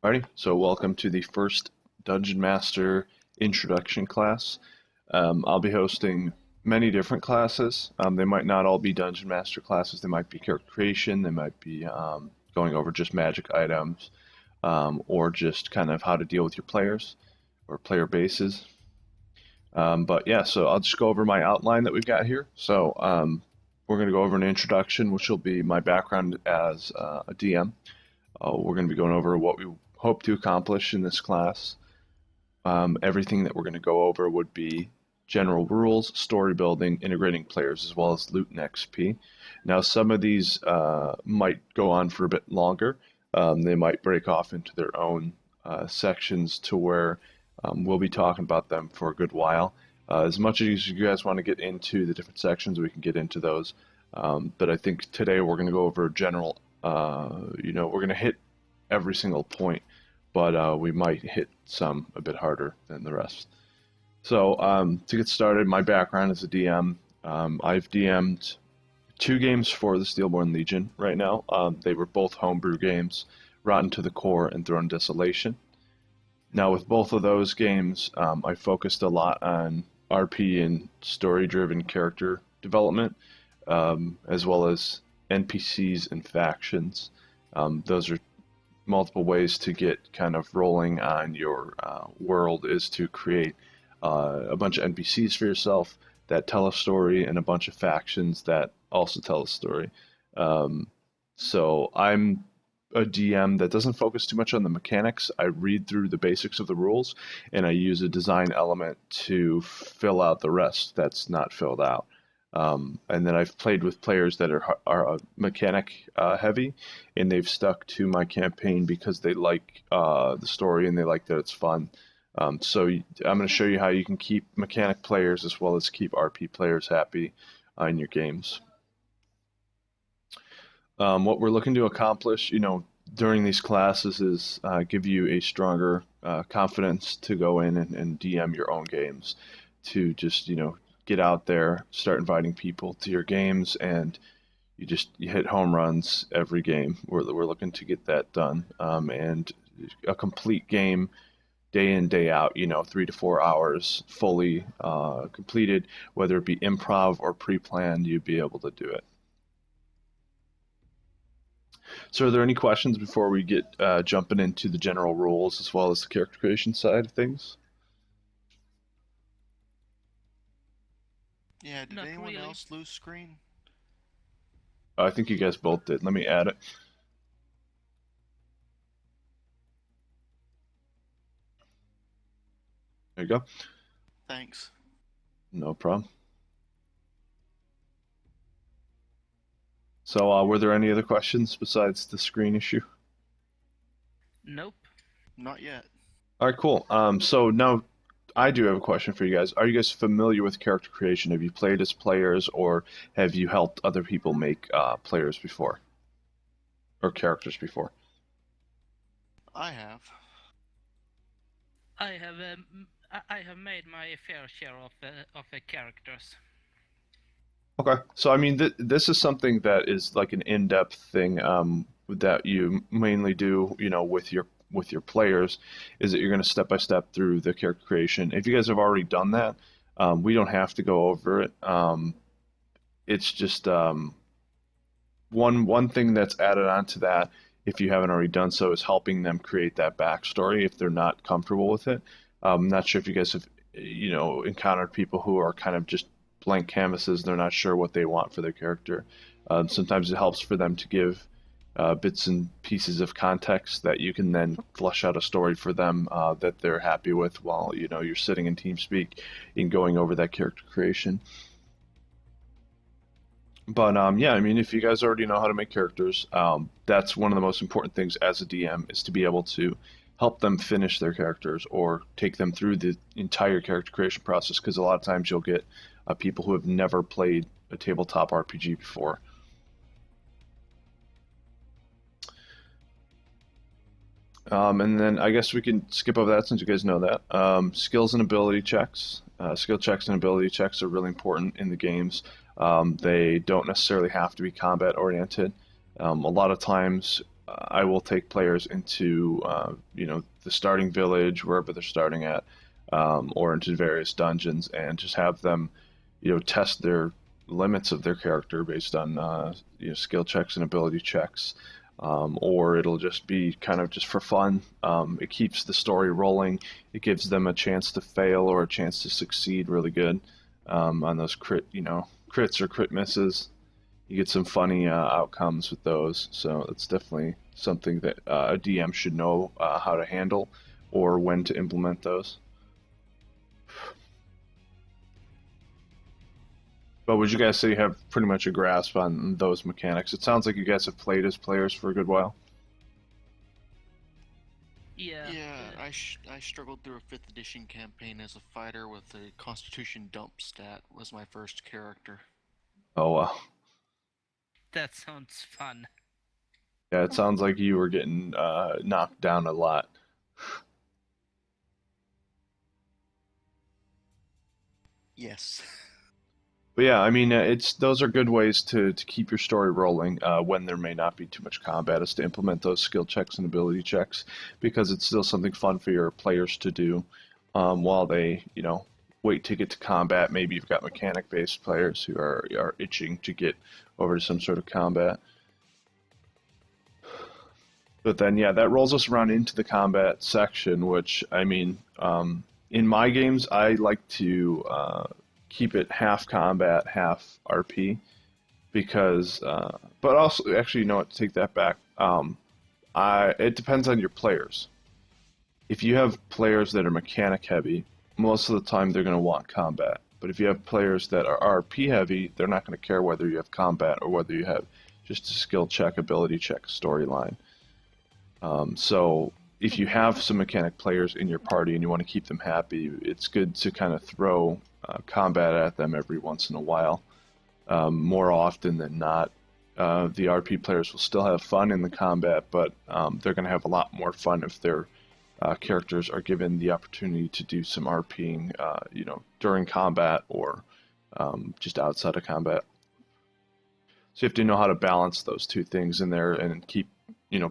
Alrighty, so welcome to the first Dungeon Master introduction class. I'll be hosting many different classes. They might not all be Dungeon Master classes. They might be character creation. They might be going over just magic items, or just kind of how to deal with your players or player bases. But yeah, so I'll just go over my outline that we've got here. We're going to go over an introduction, which will be my background as a DM. We're going to be going over what we hope to accomplish in this class. Everything that we're going to go over would be general rules, story building, integrating players, as well as loot and XP. Now, some of these might go on for a bit longer. They might break off into their own sections to where we'll be talking about them for a good while. As much as you guys want to get into the different sections, we can get into those. But I think today we're going to go over general, we're going to hit every single point, but we might hit some a bit harder than the rest. So to get started, my background as a DM, I've DM'd 2 games for the Steelborn Legion right now. They were both homebrew games, Rotten to the Core and Throne Desolation. Now with both of those games, I focused a lot on RP and story-driven character development, as well as NPCs and factions. Those are multiple ways to get kind of rolling on your world, is to create a bunch of NPCs for yourself that tell a story and a bunch of factions that also tell a story. So I'm a DM that doesn't focus too much on the mechanics. I read through the basics of the rules and I use a design element to fill out the rest that's not filled out. And then I've played with players that are mechanic heavy, and they've stuck to my campaign because they like the story and they like that it's fun. I'm going to show you how you can keep mechanic players as well as keep RP players happy in your games. What we're looking to accomplish, during these classes is give you a stronger confidence to go in and DM your own games, to just, get out there, start inviting people to your games, and you hit home runs every game. We're looking to get that done, and a complete game, day in, day out, 3 to 4 hours, fully completed, whether it be improv or pre-planned, you'd be able to do it. So are there any questions before we get jumping into the general rules as well as the character creation side of things? Yeah, did Not anyone really. else lose screen? I think you guys both did. Let me add it. There you go. Thanks. No problem. So were there any other questions besides the screen issue? Nope. Not yet. All right, cool. So now I do have a question for you guys. Are you guys familiar with character creation? Have you played as players, or have you helped other people make players before, or characters before? I have. I have I have made my fair share of characters. Okay. So I mean, this is something that is like an in-depth thing that you mainly do, with your players, is that you're going to step by step through the character creation. If you guys have already done that, we don't have to go over it. It's just one thing that's added on to that, if you haven't already done so, is helping them create that backstory if they're not comfortable with it. I'm not sure if you guys have, encountered people who are kind of just blank canvases. They're not sure what they want for their character. Sometimes it helps for them to give bits and pieces of context that you can then flesh out a story for them that they're happy with while you're sitting in TeamSpeak and going over that character creation. But yeah, I mean, if you guys already know how to make characters, that's one of the most important things as a DM, is to be able to help them finish their characters or take them through the entire character creation process. Because a lot of times you'll get people who have never played a tabletop RPG before. And then I guess we can skip over that since you guys know that. Skills and ability checks. Skill checks and ability checks are really important in the games. They don't necessarily have to be combat oriented. A lot of times I will take players into the starting village wherever they're starting at, or into various dungeons, and just have them test their limits of their character based on skill checks and ability checks. Or it'll just be kind of just for fun. It keeps the story rolling. It gives them a chance to fail or a chance to succeed really good on those crits or crit misses. You get some funny outcomes with those. So it's definitely something that a DM should know how to handle or when to implement those. But would you guys say you have pretty much a grasp on those mechanics? It sounds like you guys have played as players for a good while. Yeah. Yeah, I struggled through a 5th edition campaign as a fighter with the Constitution dump stat was my first character. Oh, wow. That sounds fun. Yeah, it sounds like you were getting knocked down a lot. Yes. But yeah, I mean, those are good ways to keep your story rolling when there may not be too much combat, is to implement those skill checks and ability checks, because it's still something fun for your players to do while they, wait to get to combat. Maybe you've got mechanic-based players who are itching to get over to some sort of combat. But then, yeah, that rolls us around into the combat section, which, I mean, in my games, I like to keep it half combat, half RP, because, but also, actually, you know what, take that back. It depends on your players. If you have players that are mechanic heavy, most of the time they're going to want combat. But if you have players that are RP heavy, they're not going to care whether you have combat or whether you have just a skill check, ability check, storyline. So if you have some mechanic players in your party and you want to keep them happy, it's good to kind of throw combat at them every once in a while. More often than not, the RP players will still have fun in the combat, but they're going to have a lot more fun if their characters are given the opportunity to do some RPing, during combat or just outside of combat. So you have to know how to balance those two things in there and keep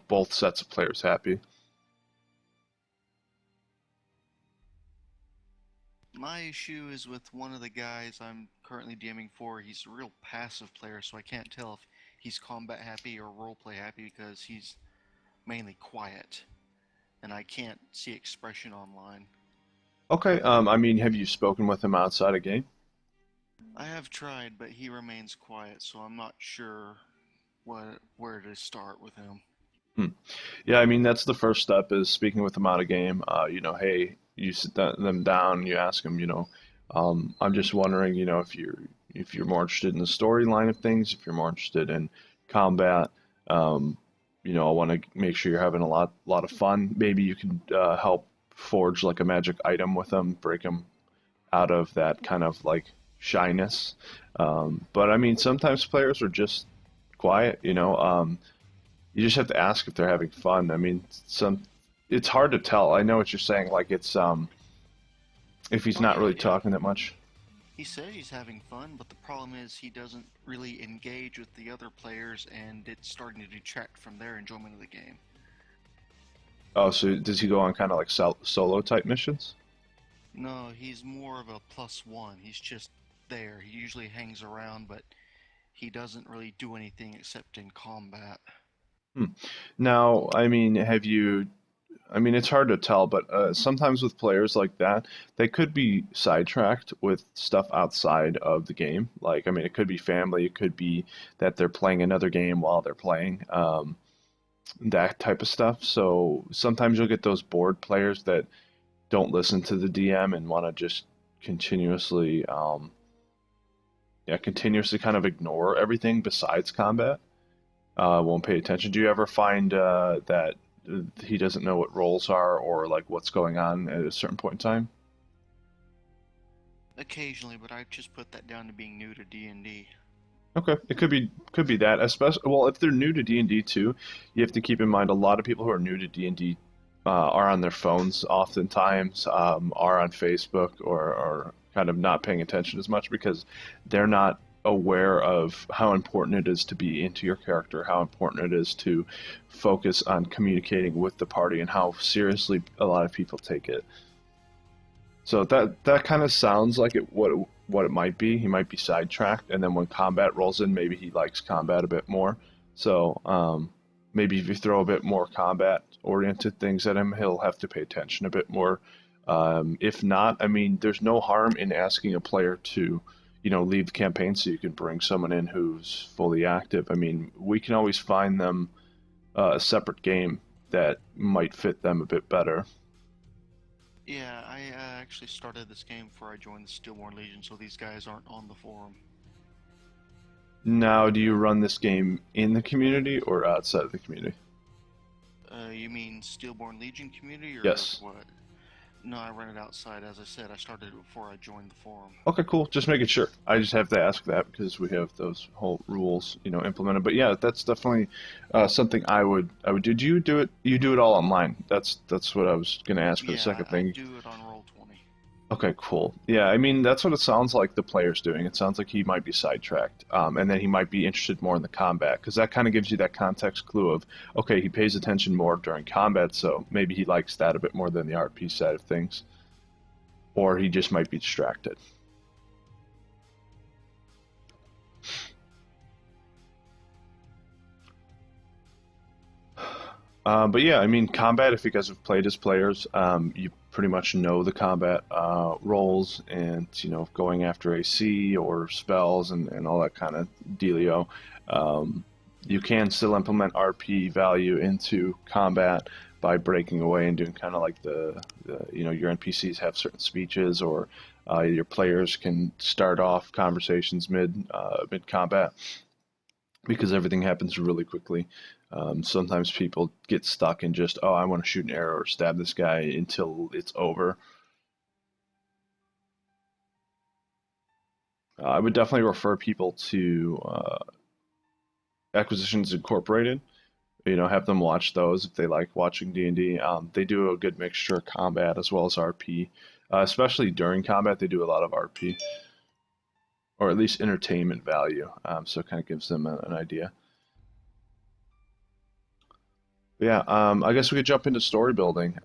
both sets of players happy. My issue is with one of the guys I'm currently DMing for. He's a real passive player, so I can't tell if he's combat happy or roleplay happy because he's mainly quiet, and I can't see expression online. Okay, I mean, have you spoken with him outside of game? I have tried, but he remains quiet, so I'm not sure where to start with him. Yeah, I mean, that's the first step, is speaking with them out of game. Hey, you sit them down, you ask them, I'm just wondering, if you're more interested in the storyline of things, if you're more interested in combat. I want to make sure you're having a lot of fun. Maybe you can help forge like a magic item with them, break them out of that kind of like shyness. But I mean, sometimes players are just quiet, you just have to ask if they're having fun. I mean, it's hard to tell. I know what you're saying. Like it's if he's Oh not yeah, really yeah. talking that much. He says he's having fun, but the problem is he doesn't really engage with the other players, and it's starting to detract from their enjoyment of the game. Oh, so does he go on kind of like solo type missions? No, he's more of a +1. He's just there. He usually hangs around, but he doesn't really do anything except in combat. Hmm. Now, I mean, I mean, it's hard to tell, but sometimes with players like that, they could be sidetracked with stuff outside of the game. Like, I mean, it could be family, it could be that they're playing another game while they're playing, that type of stuff. So sometimes you'll get those bored players that don't listen to the DM and want to just continuously, continuously kind of ignore everything besides combat. Won't pay attention. Do you ever find that he doesn't know what roles are or like what's going on at a certain point in time? Occasionally, but I just put that down to being new to D&D. Okay, it could be that. Especially, well, if they're new to D&D too, you have to keep in mind a lot of people who are new to D&D are on their phones oftentimes, are on Facebook or kind of not paying attention as much because they're not aware of how important it is to be into your character, how important it is to focus on communicating with the party, and how seriously a lot of people take it. So that kind of sounds like what it might be. He might be sidetracked, and then when combat rolls in, maybe he likes combat a bit more. So maybe if you throw a bit more combat-oriented things at him, he'll have to pay attention a bit more. If not, I mean, there's no harm in asking a player to, leave the campaign so you can bring someone in who's fully active. I mean, we can always find them a separate game that might fit them a bit better. Yeah, I actually started this game before I joined the Stillborn Legion, so these guys aren't on the forum. Now, do you run this game in the community or outside of the community? You mean Stillborn Legion community or Yes. what? No, I run it outside. As I said, I started it before I joined the forum. Okay, cool. Just making sure. I just have to ask that because we have those whole rules, implemented. But yeah, that's definitely something I would do. Do you do it? You do it all online. That's what I was gonna ask for the second thing. I do it on Roll20. Okay, cool. Yeah, I mean, that's what it sounds like the player's doing. It sounds like he might be sidetracked, and then he might be interested more in the combat, because that kind of gives you that context clue of, okay, he pays attention more during combat, so maybe he likes that a bit more than the RP side of things. Or he just might be distracted. But yeah, I mean, combat, if you guys have played as players, you pretty much know the combat roles and, going after AC or spells and all that kind of dealio. You can still implement RP value into combat by breaking away and doing kind of like your NPCs have certain speeches, or your players can start off conversations mid combat, because everything happens really quickly. Sometimes people get stuck in just, I want to shoot an arrow or stab this guy until it's over. I would definitely refer people to Acquisitions Incorporated. Have them watch those if they like watching D&D. They do a good mixture of combat as well as RP. Especially during combat, they do a lot of RP. Or at least entertainment value. So it kind of gives them an idea. Yeah, I guess we could jump into story building.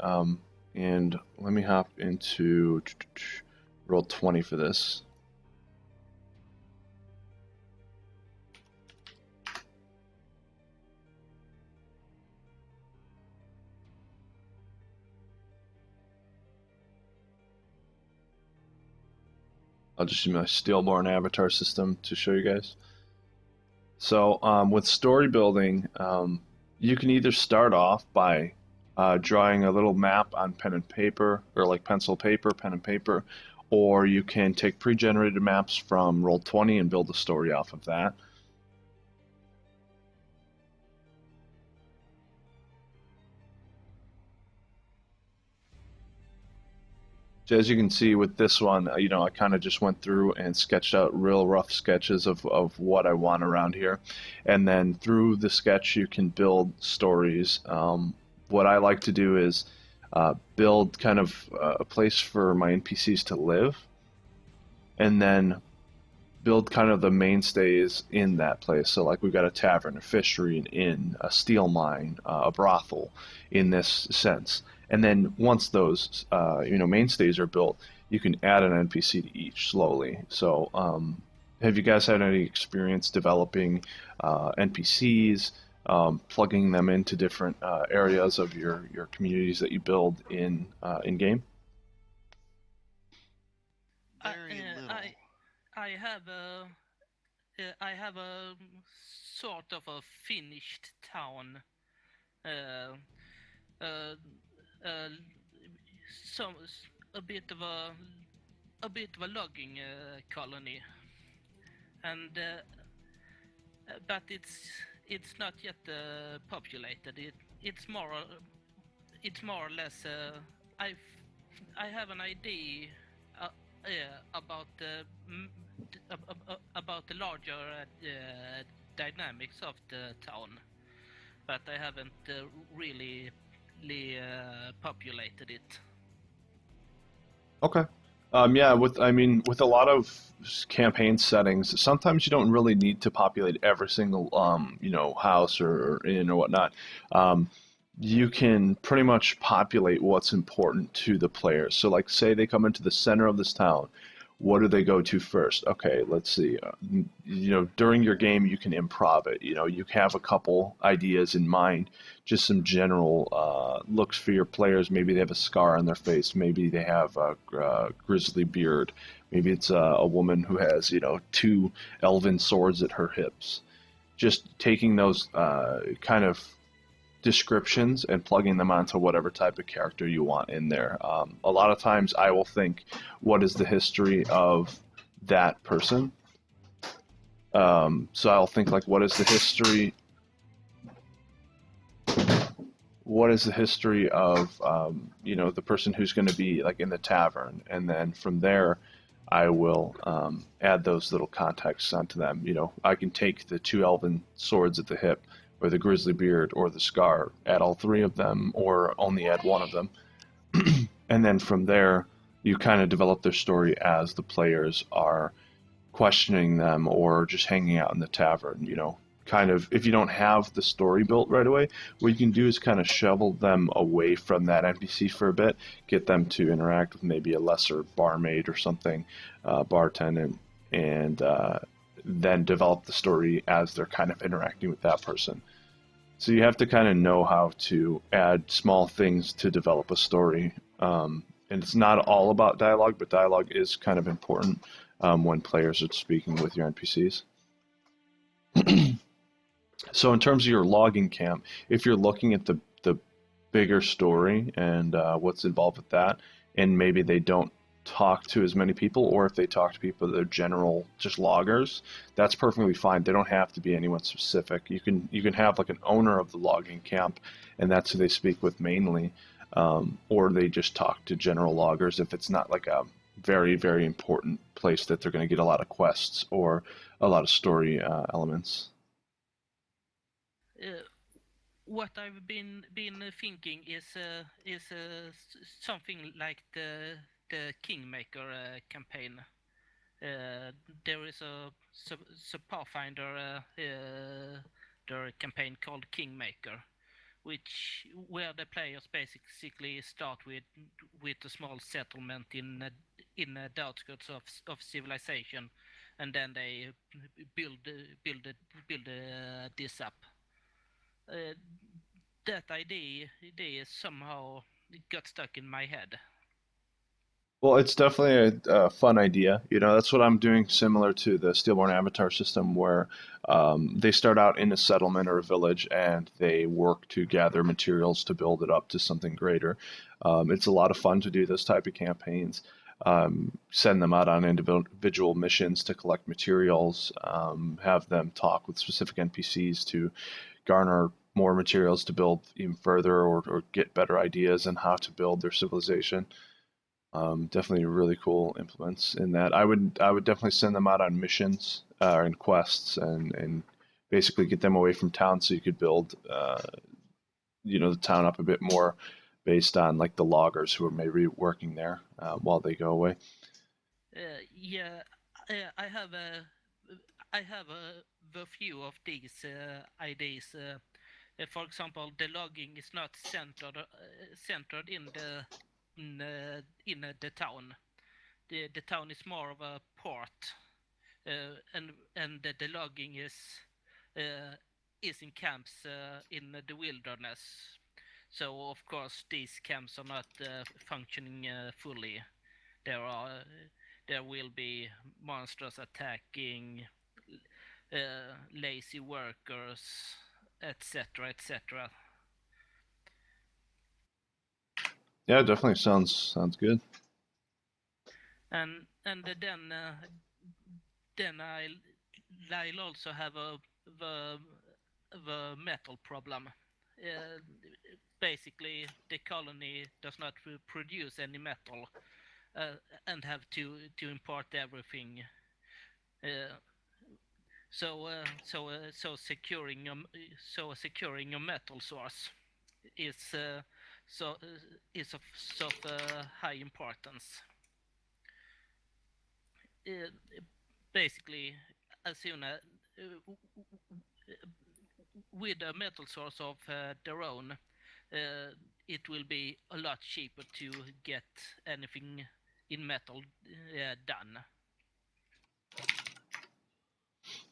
And let me hop into Roll20 for this. I'll just use my Stillborn avatar system to show you guys. So with story building, you can either start off by drawing a little map on pen and paper, or like pencil paper, pen and paper, or you can take pre-generated maps from Roll20 and build a story off of that. So as you can see with this one, I kind of just went through and sketched out real rough sketches of what I want around here. And then through the sketch, you can build stories. What I like to do is build kind of a place for my NPCs to live, and then build kind of the mainstays in that place. So like we've got a tavern, a fishery, an inn, a steel mine, a brothel in this sense. And then once those mainstays are built, you can add an NPC to each slowly. So have you guys had any experience developing NPCs, plugging them into different areas of your communities that you build in game? Very little. I have a sort of a finished town. Some a bit of a logging colony, and but it's not yet populated. It's more or less. I have an idea about the larger dynamics of the town, but I haven't really populated it. Okay. Yeah, with a lot of campaign settings, sometimes you don't really need to populate every single house or inn or whatnot. Um, you can pretty much populate what's important to the players. So, like, say they come into the center of this town, what do they go to first? Okay, let's see. During your game, you can improv it. You have a couple ideas in mind, just some general looks for your players. Maybe they have a scar on their face. Maybe they have a grizzly beard. Maybe it's a woman who has, two elven swords at her hips. Just taking those kind of descriptions and plugging them onto whatever type of character you want in there. A lot of times I will think, what is the history of that person? So I'll think like, what is the history of the person who's going to be like in the tavern, and then from there I will add those little contexts onto them. I can take the two elven swords at the hip, or the grizzly beard, or the scar, add all three of them, or only add one of them, and then from there you kind of develop their story as the players are questioning them or just hanging out in the tavern. Kind of, if you don't have the story built right away, what you can do is kind of shovel them away from that NPC for a bit, get them to interact with maybe a lesser barmaid or something, bartendant, and then develop the story as they're kind of interacting with that person. So you have to kind of know how to add small things to develop a story. And it's not all about dialogue, but dialogue is kind of important when players are speaking with your NPCs. So in terms of your logging camp, if you're looking at the bigger story and what's involved with that, and maybe they don't talk to as many people, or if they talk to people that are general just loggers, that's perfectly fine. They don't have to be anyone specific. You can have like an owner of the logging camp, and that's who they speak with mainly, or they just talk to general loggers if it's not like a very, very important place that they're going to get a lot of quests or a lot of story elements. Uh, what I've been thinking is something like the Kingmaker campaign. There is a Pathfinder their campaign called Kingmaker, which where the players basically start with a small settlement in the outskirts of civilization, and then they build build this up. Uh, that idea somehow got stuck in my head. Well, it's definitely a fun idea. That's what I'm doing, similar to the Steelborn Avatar system, where they start out in a settlement or a village and they work to gather materials to build it up to something greater. It's a lot of fun to do this type of campaigns. Send them out on individual missions to collect materials, have them talk with specific NPCs to garner more materials to build even further, or get better ideas on how to build their civilization. Definitely really cool implements in that. I would definitely send them out on missions and quests, and basically get them away from town so you could build the town up a bit more based on like the loggers who are maybe working there while they go away. Yeah, I have a few of these ideas. For example, the logging is not centered in the town. The town is more of a port, and the logging is in camps in the wilderness. So of course these camps are not functioning fully. There are there will be monsters attacking, lazy workers, etc., etc. Yeah, definitely sounds good. And then I'll also have the metal problem. Uh, Basically, the colony does not produce any metal, uh, and have to import everything. Uh, so securing your metal source is so is of high importance. basically, as soon as with a metal source of their own, it will be a lot cheaper to get anything in metal done.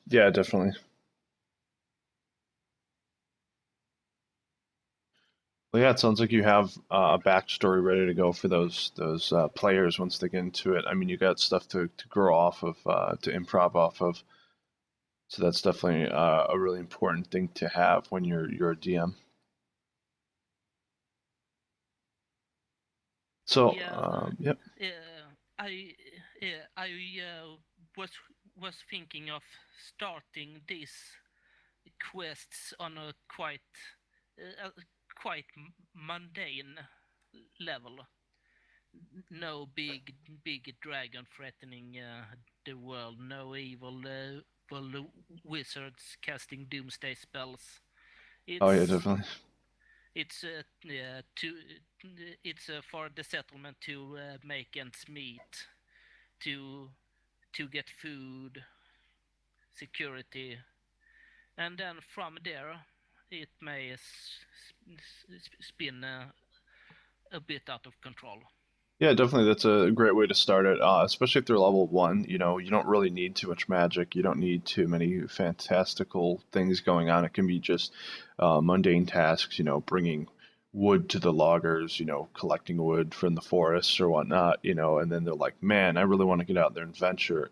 Yeah, definitely. Well, yeah, it sounds like you have a backstory ready to go for those players once they get into it. I mean, you got stuff to grow off of, to improv off of. So that's definitely a really important thing to have when you're a DM. So, Yeah, yep. I I was was thinking of starting these quests on a quite mundane level. No big dragon threatening the world. No evil wizards casting doomsday spells. Oh yeah, It's definitely. it's to it's for the settlement to make ends meet, to get food, security, and then from there it may spin a bit out of control. Yeah, definitely. That's a great way to start it, especially if they're level one. You know, you don't really need too much magic. You don't need too many fantastical things going on. It can be just mundane tasks, you know, bringing wood to the loggers, you know, collecting wood from the forests or whatnot, you know, and then they're like, man, I really want to get out there and adventure.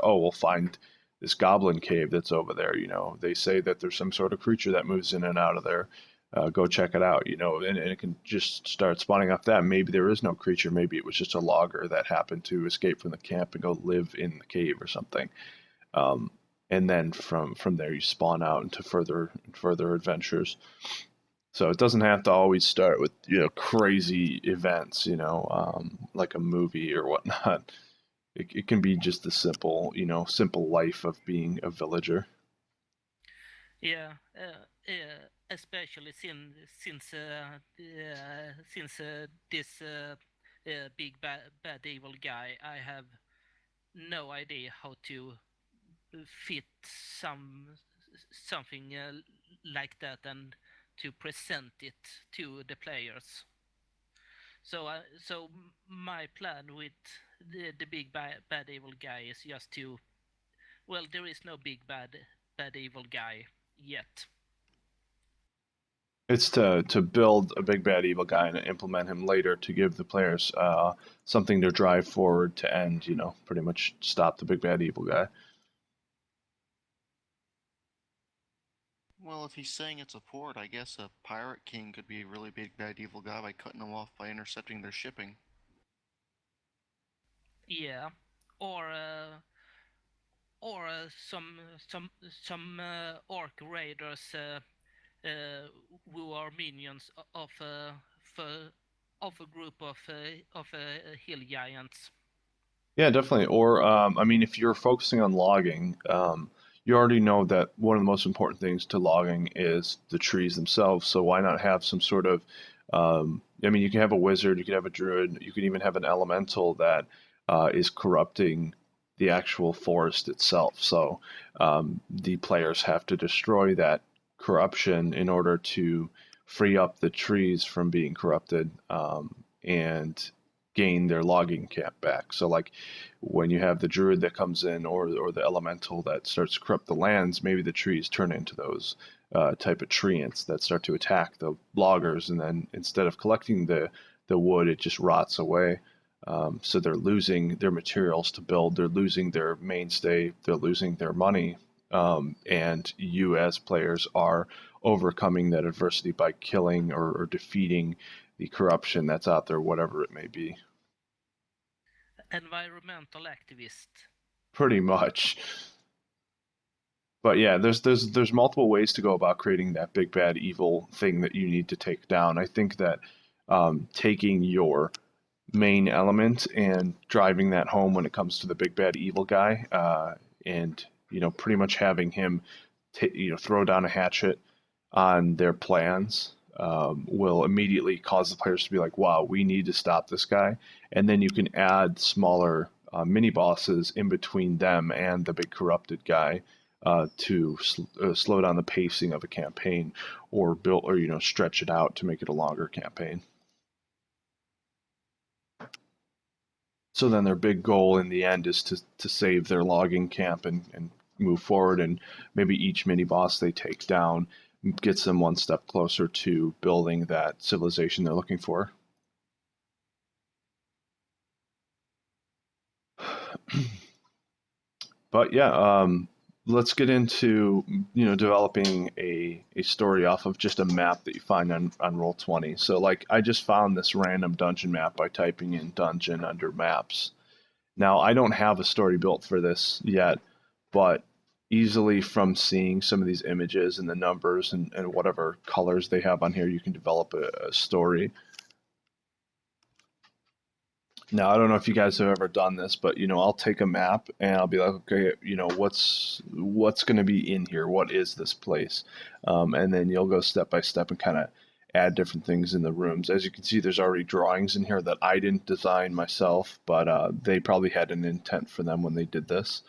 Oh, we'll find this goblin cave that's over there. You know, they say that there's some sort of creature that moves in and out of there. Go check it out, you know, and it can just start spawning off that. Maybe there is no creature. Maybe it was just a logger that happened to escape from the camp and go live in the cave or something. Um, and then from there you spawn out into further adventures. So it doesn't have to always start with, you know, crazy events, you know, like a movie or whatnot. It can be just the simple life of being a villager. Yeah, especially since this big bad evil guy, I have no idea how to fit something like that and to present it to the players. So my plan with the big bad evil guy is just to, well, there is no big bad evil guy yet. It's to build a big bad evil guy and implement him later to give the players something to drive forward to end, you know, pretty much stop the big bad evil guy. Well, if he's saying it's a port, I guess a pirate king could be a really big bad evil guy by cutting them off by intercepting their shipping. Yeah, or some orc raiders who are minions of a group of hill giants. Yeah, definitely. Or I mean, if you're focusing on logging, you already know that one of the most important things to logging is the trees themselves. So why not have some sort of I mean, you can have a wizard, you could have a druid, you could even have an elemental that is corrupting the actual forest itself. So the players have to destroy that corruption in order to free up the trees from being corrupted, and gain their logging camp back. So like when you have the druid that comes in, or the elemental that starts to corrupt the lands, maybe the trees turn into those type of treants that start to attack the loggers, and then instead of collecting the wood, it just rots away. So they're losing their materials to build, they're losing their mainstay, they're losing their money, and you as players are overcoming that adversity by killing or defeating the corruption that's out there, whatever it may be. Environmental activist. Pretty much. But yeah, there's multiple ways to go about creating that big bad evil thing that you need to take down. I think that taking your main element and driving that home when it comes to the big bad evil guy, and you know, pretty much having him throw down a hatchet on their plans, will immediately cause the players to be like, wow, we need to stop this guy. And then you can add smaller mini bosses in between them and the big corrupted guy to slow down the pacing of a campaign, or build, or stretch it out to make it a longer campaign. So then their big goal in the end is to save their logging camp and move forward, and maybe each mini boss they take down gets them one step closer to building that civilization they're looking for. But yeah, let's get into developing a story off of just a map that you find on Roll20. So like I just found this random dungeon map by typing in dungeon under maps. Now I don't have a story built for this yet, but easily from seeing some of these images and the numbers and whatever colors they have on here, you can develop a story. Now, I don't know if you guys have ever done this, but I'll take a map and I'll be like, okay, what's going to be in here? What is this place? And then you'll go step by step and kind of add different things in the rooms. As you can see, there's already drawings in here that I didn't design myself, but they probably had an intent for them when they did this.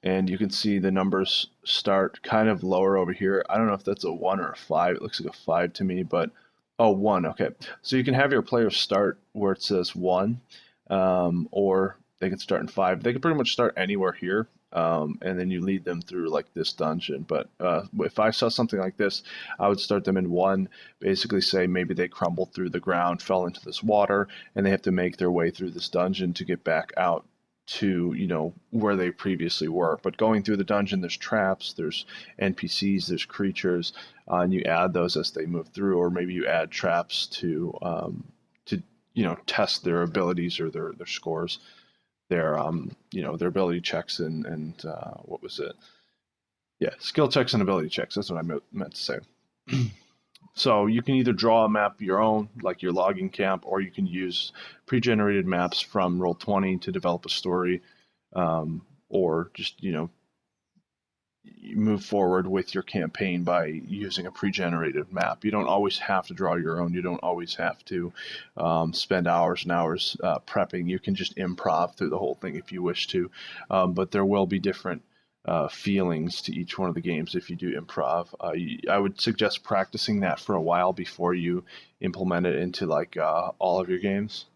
And you can see the numbers start kind of lower over here. I don't know if that's a 1 or a 5. It looks like a 5 to me, but oh, 1, okay. So you can have your players start where it says 1, or they can start in 5. They can pretty much start anywhere here, and then you lead them through like this dungeon. But if I saw something like this, I would start them in 1, basically say maybe they crumbled through the ground, fell into this water, and they have to make their way through this dungeon to get back out to where they previously were. But going through the dungeon, there's traps, there's NPCs, there's creatures, and you add those as they move through, or maybe you add traps to test their abilities or their scores, their their ability checks and what was it? Yeah, skill checks and ability checks. That's what I meant to say. So you can either draw a map your own, like your logging camp, or you can use pre-generated maps from Roll20 to develop a story, or just you move forward with your campaign by using a pre-generated map. You don't always have to draw your own. You don't always have to spend hours and hours prepping. You can just improv through the whole thing if you wish to, but there will be different feelings to each one of the games if you do improv. I would suggest practicing that for a while before you implement it into like all of your games.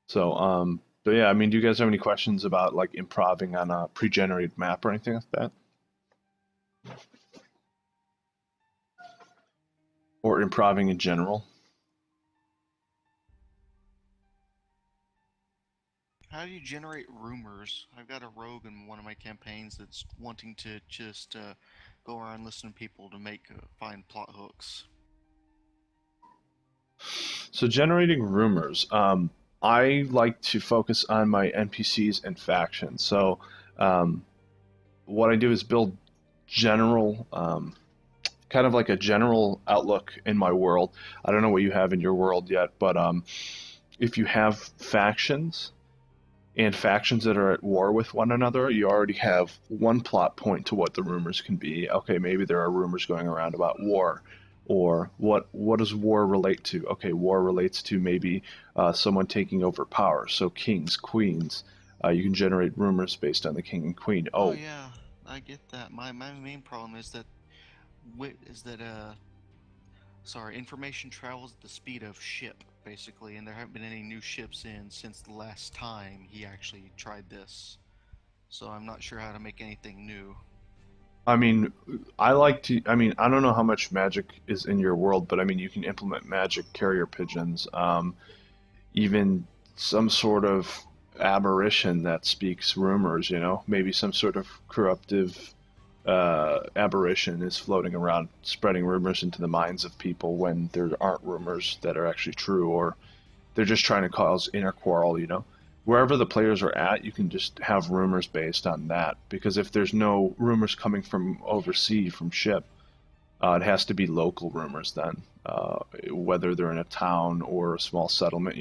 So, but yeah, I mean, do you guys have any questions about like improving on a pre-generated map or anything like that? Or improving in general? How do you generate rumors? I've got a rogue in one of my campaigns that's wanting to just go around listening to people to find plot hooks. So generating rumors. I like to focus on my NPCs and factions. So what I do is build general, kind of like a general outlook in my world. I don't know what you have in your world yet, but if you have factions and factions that are at war with one another, you already have one plot point to what the rumors can be. Okay, maybe there are rumors going around about war. Or what does war relate to? Okay, war relates to maybe someone taking over power. So kings, queens. You can generate rumors based on the king and queen. Oh yeah, I get that. My main problem is that information travels at the speed of ship, basically, and there haven't been any new ships in since the last time he actually tried this. So I'm not sure how to make anything new. I mean, I don't know how much magic is in your world, but I mean, you can implement magic carrier pigeons, even some sort of aberration that speaks rumors, maybe some sort of corruptive aberration is floating around, spreading rumors into the minds of people when there aren't rumors that are actually true, or they're just trying to cause inner quarrel, Wherever the players are at, you can just have rumors based on that. Because if there's no rumors coming from overseas, from ship, it has to be local rumors then, whether they're in a town or a small settlement,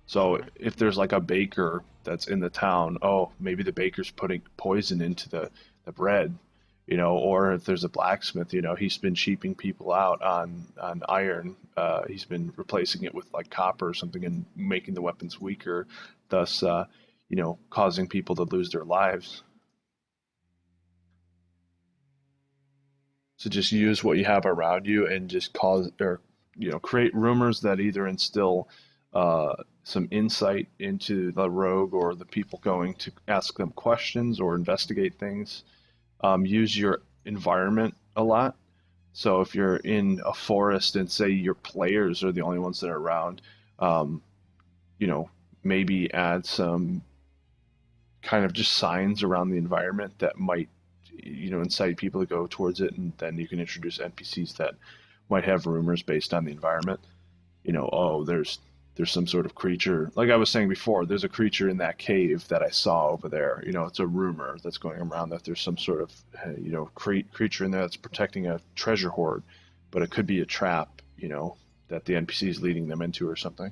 So if there's like a baker that's in the town, oh, maybe the baker's putting poison into the bread. or if there's a blacksmith, he's been cheaping people out on iron. He's been replacing it with like copper or something and making the weapons weaker, thus, causing people to lose their lives. So just use what you have around you and just create rumors that either instill some insight into the rogue or the people going to ask them questions or investigate things. Use your environment a lot. So if you're in a forest and say your players are the only ones that are around, um, maybe add some kind of just signs around the environment that might, incite people to go towards it, and then you can introduce NPCs that might have rumors based on the environment. Oh, there's some sort of creature. Like I was saying before, there's a creature in that cave that I saw over there. It's a rumor that's going around that there's some sort of, creature in there that's protecting a treasure hoard, but it could be a trap, that the NPC is leading them into or something.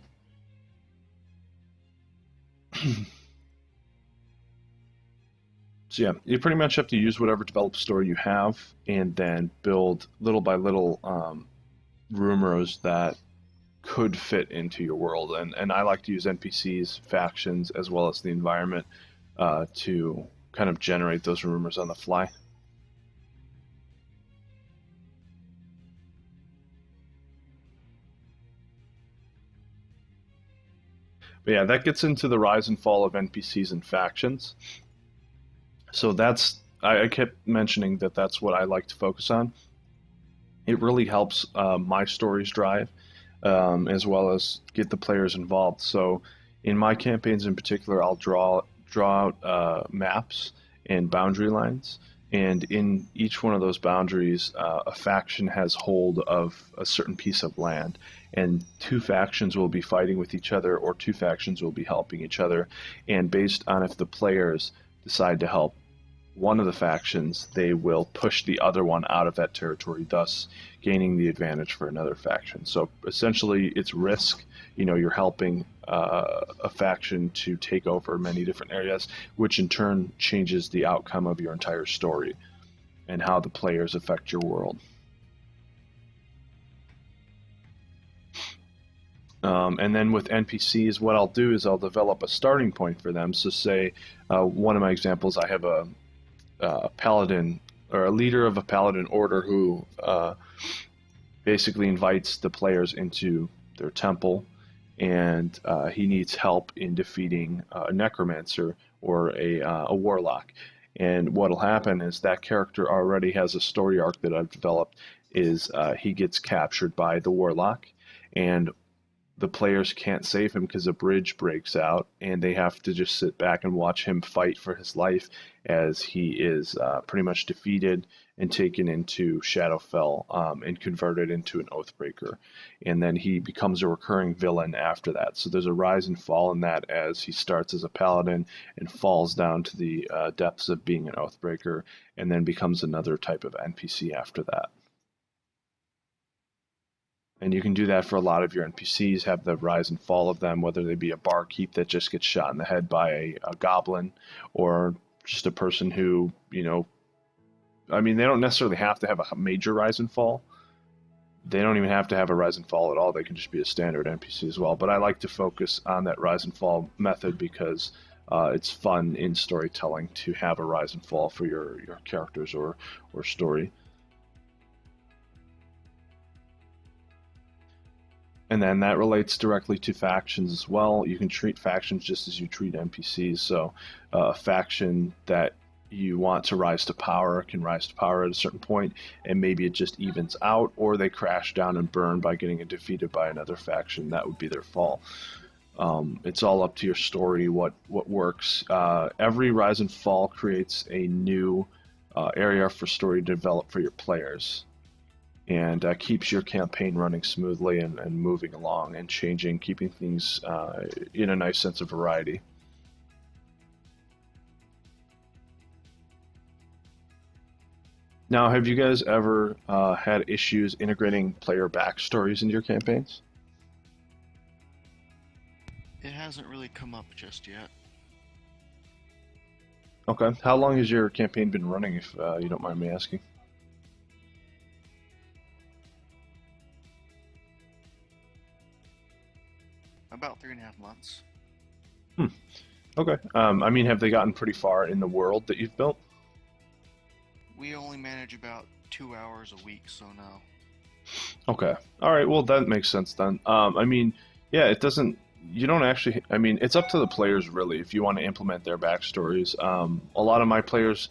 So yeah, you pretty much have to use whatever developed story you have and then build little by little rumors that could fit into your world. And I like to use NPCs, factions, as well as the environment to kind of generate those rumors on the fly. But yeah, that gets into the rise and fall of NPCs and factions. So I kept mentioning that that's what I like to focus on. It really helps my stories drive, as well as get the players involved. So in my campaigns in particular, I'll draw out maps and boundary lines, and in each one of those boundaries, a faction has hold of a certain piece of land, and two factions will be fighting with each other, or two factions will be helping each other, and based on if the players decide to help one of the factions, they will push the other one out of that territory, thus gaining the advantage for another faction. So essentially, it's risk. You're helping a faction to take over many different areas, which in turn changes the outcome of your entire story and how the players affect your world. And then with NPCs, what I'll do is I'll develop a starting point for them. So say one of my examples, I have a paladin or a leader of a paladin order who basically invites the players into their temple, and he needs help in defeating a necromancer or a warlock. And what'll happen is that character already has a story arc that I've developed. Is he gets captured by the warlock, and the players can't save him because a bridge breaks out, and they have to just sit back and watch him fight for his life as he is pretty much defeated and taken into Shadowfell and converted into an Oathbreaker. And then he becomes a recurring villain after that. So there's a rise and fall in that as he starts as a paladin and falls down to the depths of being an Oathbreaker, and then becomes another type of NPC after that. And you can do that for a lot of your NPCs, have the rise and fall of them, whether they be a barkeep that just gets shot in the head by a goblin, or just a person who, they don't necessarily have to have a major rise and fall. They don't even have to have a rise and fall at all. They can just be a standard NPC as well. But I like to focus on that rise and fall method because it's fun in storytelling to have a rise and fall for your characters or story. And then that relates directly to factions as well. You can treat factions just as you treat NPCs. So a faction that you want to rise to power can rise to power at a certain point, and maybe it just evens out, or they crash down and burn by getting defeated by another faction. That would be their fall. It's all up to your story, what works. Every rise and fall creates a new area for story to develop for your players, and keeps your campaign running smoothly and moving along and changing, keeping things in a nice sense of variety. Now, have you guys ever had issues integrating player backstories into your campaigns? It hasn't really come up just yet. Okay. How long has your campaign been running, if you don't mind me asking? About 3.5 months. Hmm. Okay. I mean, have they gotten pretty far in the world that you've built? We only manage about 2 hours a week, so no. Okay. All right. Well, that makes sense then. I mean, yeah, it doesn't. You don't actually. I mean, it's up to the players really if you want to implement their backstories. A lot of my players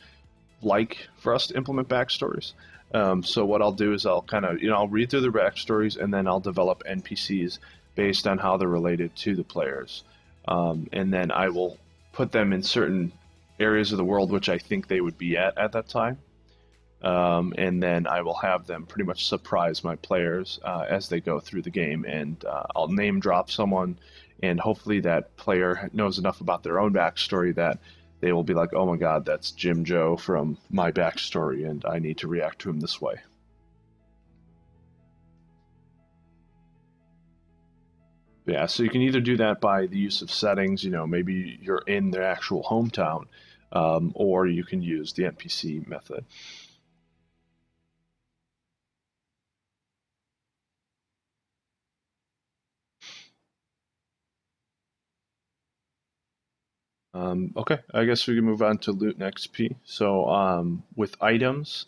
like for us to implement backstories. So what I'll do is I'll kind of, I'll read through their backstories and then I'll develop NPCs based on how they're related to the players. And then I will put them in certain areas of the world which I think they would be at that time. And then I will have them pretty much surprise my players as they go through the game, and I'll name drop someone, and hopefully that player knows enough about their own backstory that they will be like, "Oh my God, that's Jim Joe from my backstory, and I need to react to him this way." Yeah, so you can either do that by the use of settings, maybe you're in their actual hometown, or you can use the NPC method. Okay, I guess we can move on to loot and XP. So, with items,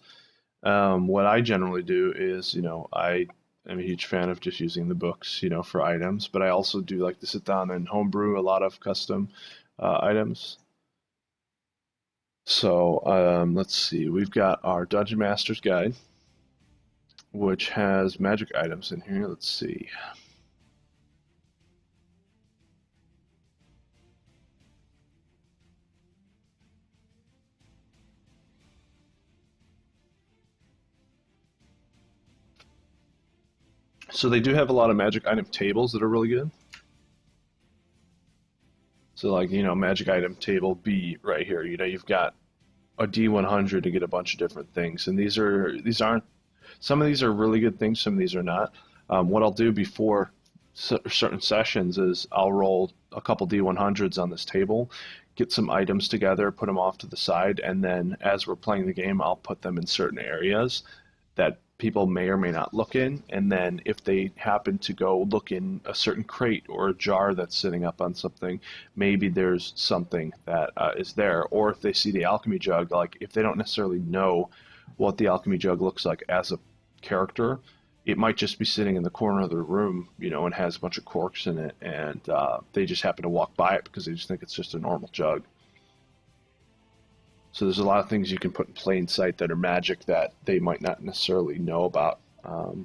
what I generally do is, I am a huge fan of just using the books, for items, but I also do like to sit down and homebrew a lot of custom items. So, let's see, we've got our Dungeon Master's Guide, which has magic items in here. Let's see. So they do have a lot of magic item tables that are really good. So like, magic item table B right here, you've got a D100 to get a bunch of different things. And these aren't, some of these are really good things, some of these are not. What I'll do before certain sessions is I'll roll a couple D100s on this table, get some items together, put them off to the side, and then as we're playing the game, I'll put them in certain areas that people may or may not look in, and then if they happen to go look in a certain crate or a jar that's sitting up on something, maybe there's something that is there. Or if they see the alchemy jug, like if they don't necessarily know what the alchemy jug looks like as a character, it might just be sitting in the corner of the room, and has a bunch of corks in it, and they just happen to walk by it because they just think it's just a normal jug. So there's a lot of things you can put in plain sight that are magic that they might not necessarily know about,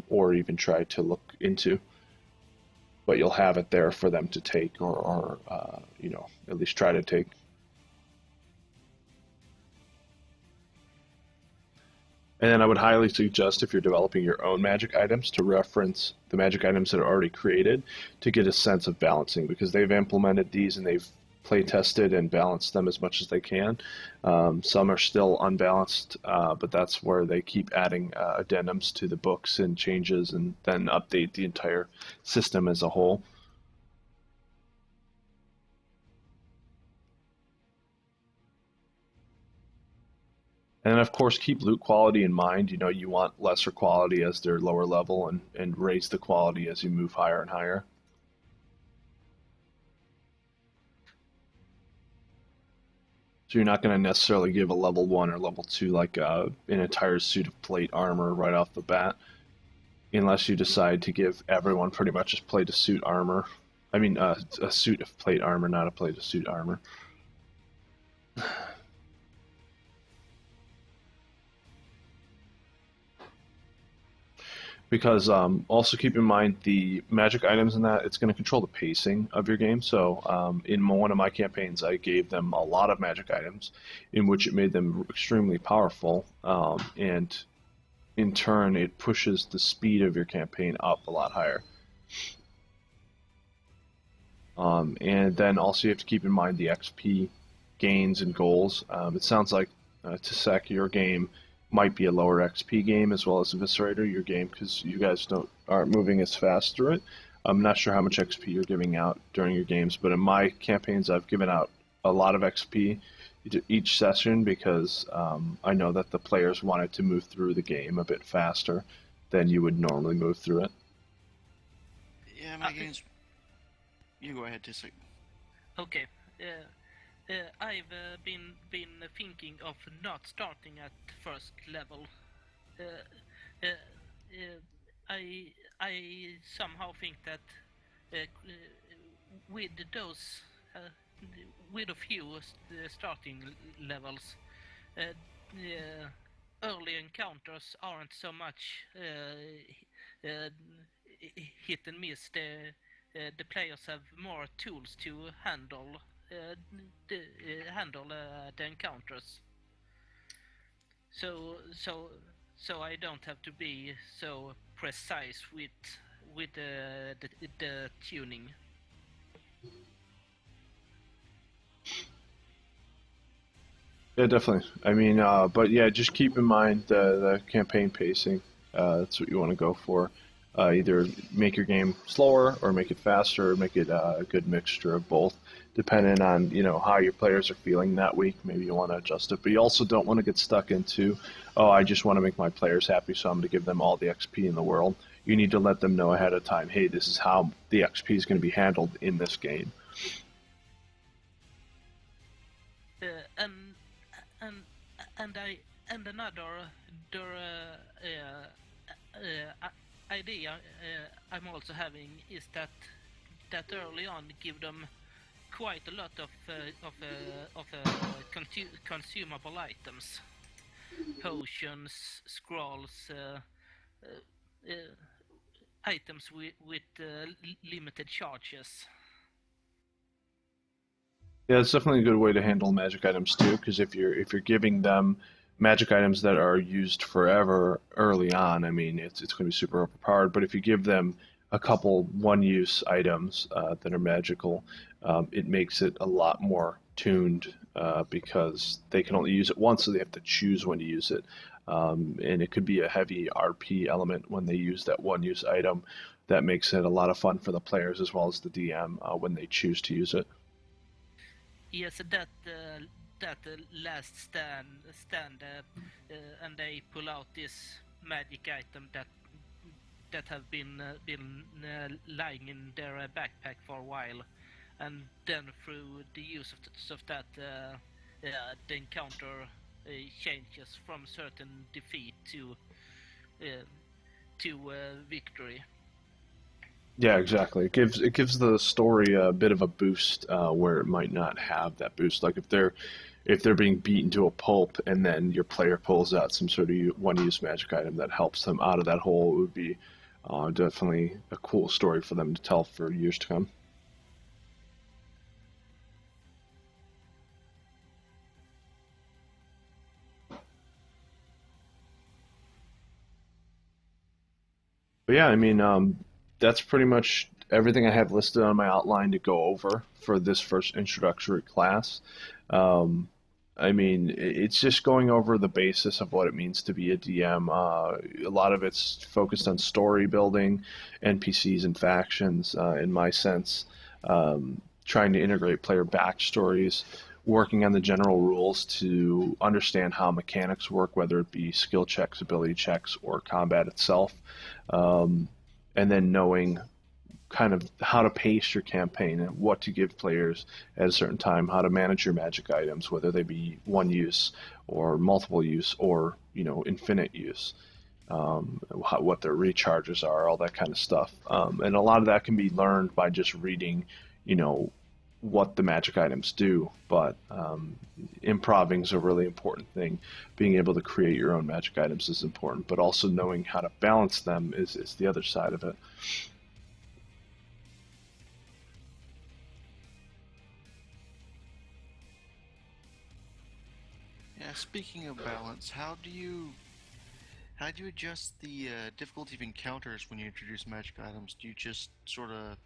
or even try to look into. But you'll have it there for them to take, or at least try to take. And then I would highly suggest, if you're developing your own magic items, to reference the magic items that are already created to get a sense of balancing, because they've implemented these and they've play tested and balanced them as much as they can. Some are still unbalanced, but that's where they keep adding addendums to the books and changes, and then update the entire system as a whole. And of course, keep loot quality in mind. You want lesser quality as they're lower level, and raise the quality as you move higher and higher. So you're not going to necessarily give a level 1 or level 2 like an entire suit of plate armor right off the bat, unless you decide to give everyone pretty much just plate of suit armor. I mean, a suit of plate armor, not a plate of suit armor. Because also keep in mind the magic items in that it's going to control the pacing of your game. So in one of my campaigns, I gave them a lot of magic items, in which it made them extremely powerful, and in turn, it pushes the speed of your campaign up a lot higher. And then also you have to keep in mind the XP gains and goals. It sounds like, Tasek, your game might be a lower XP game, as well as Eviscerator, your game, because you guys aren't moving as fast through it. I'm not sure how much XP you're giving out during your games, but in my campaigns, I've given out a lot of XP each session because I know that the players wanted to move through the game a bit faster than you would normally move through it. Yeah, my games. You go ahead, Tissick. Okay. I've been thinking of not starting at first level. Uh, I somehow think that with those with a few starting levels, early encounters aren't so much hit and miss. The players have more tools to handle the encounters. So I don't have to be so precise with the tuning. Yeah, definitely. I mean, but yeah, just keep in mind the campaign pacing. That's what you want to go for. Either make your game slower or make it faster, or make it a good mixture of both, depending on how your players are feeling that week. Maybe you want to adjust it, but you also don't want to get stuck into, oh, I just want to make my players happy, so I'm going to give them all the XP in the world. You need to let them know ahead of time, hey, this is how the XP is going to be handled in this game. And another idea I'm also having is that early on give them quite a lot of consumable items, potions, scrolls, items with limited charges. Yeah, it's definitely a good way to handle magic items too, because if you're giving them magic items that are used forever early on, I mean, it's going to be super overpowered. But if you give them a couple one-use items that are magical, it makes it a lot more tuned because they can only use it once, so they have to choose when to use it. And it could be a heavy RP element when they use that one-use item. That makes it a lot of fun for the players as well as the DM when they choose to use it. Yes, that last stand, and they pull out this magic item that have been lying in their backpack for a while, and then through the use of that, the encounter changes from certain defeat to victory. Yeah, exactly. It gives the story a bit of a boost where it might not have that boost. Like if they're being beaten to a pulp and then your player pulls out some sort of one-use magic item that helps them out of that hole, it would be definitely a cool story for them to tell for years to come. But yeah, I mean, that's pretty much everything I have listed on my outline to go over for this first introductory class. Um, I mean, it's just going over the basis of what it means to be a DM. A lot of it's focused on story building, NPCs and factions, in my sense, trying to integrate player backstories, working on the general rules to understand how mechanics work, whether it be skill checks, ability checks, or combat itself, um, and then knowing kind of how to pace your campaign and what to give players at a certain time, how to manage your magic items, whether they be one use or multiple use or infinite use, what their recharges are, all that kind of stuff. And a lot of that can be learned by just reading, you know, what the magic items do. But improving is a really important thing. Being able to create your own magic items is important, but also knowing how to balance them is the other side of it. Yeah, speaking of balance, how do you adjust the difficulty of encounters when you introduce magic items? Do you just sort of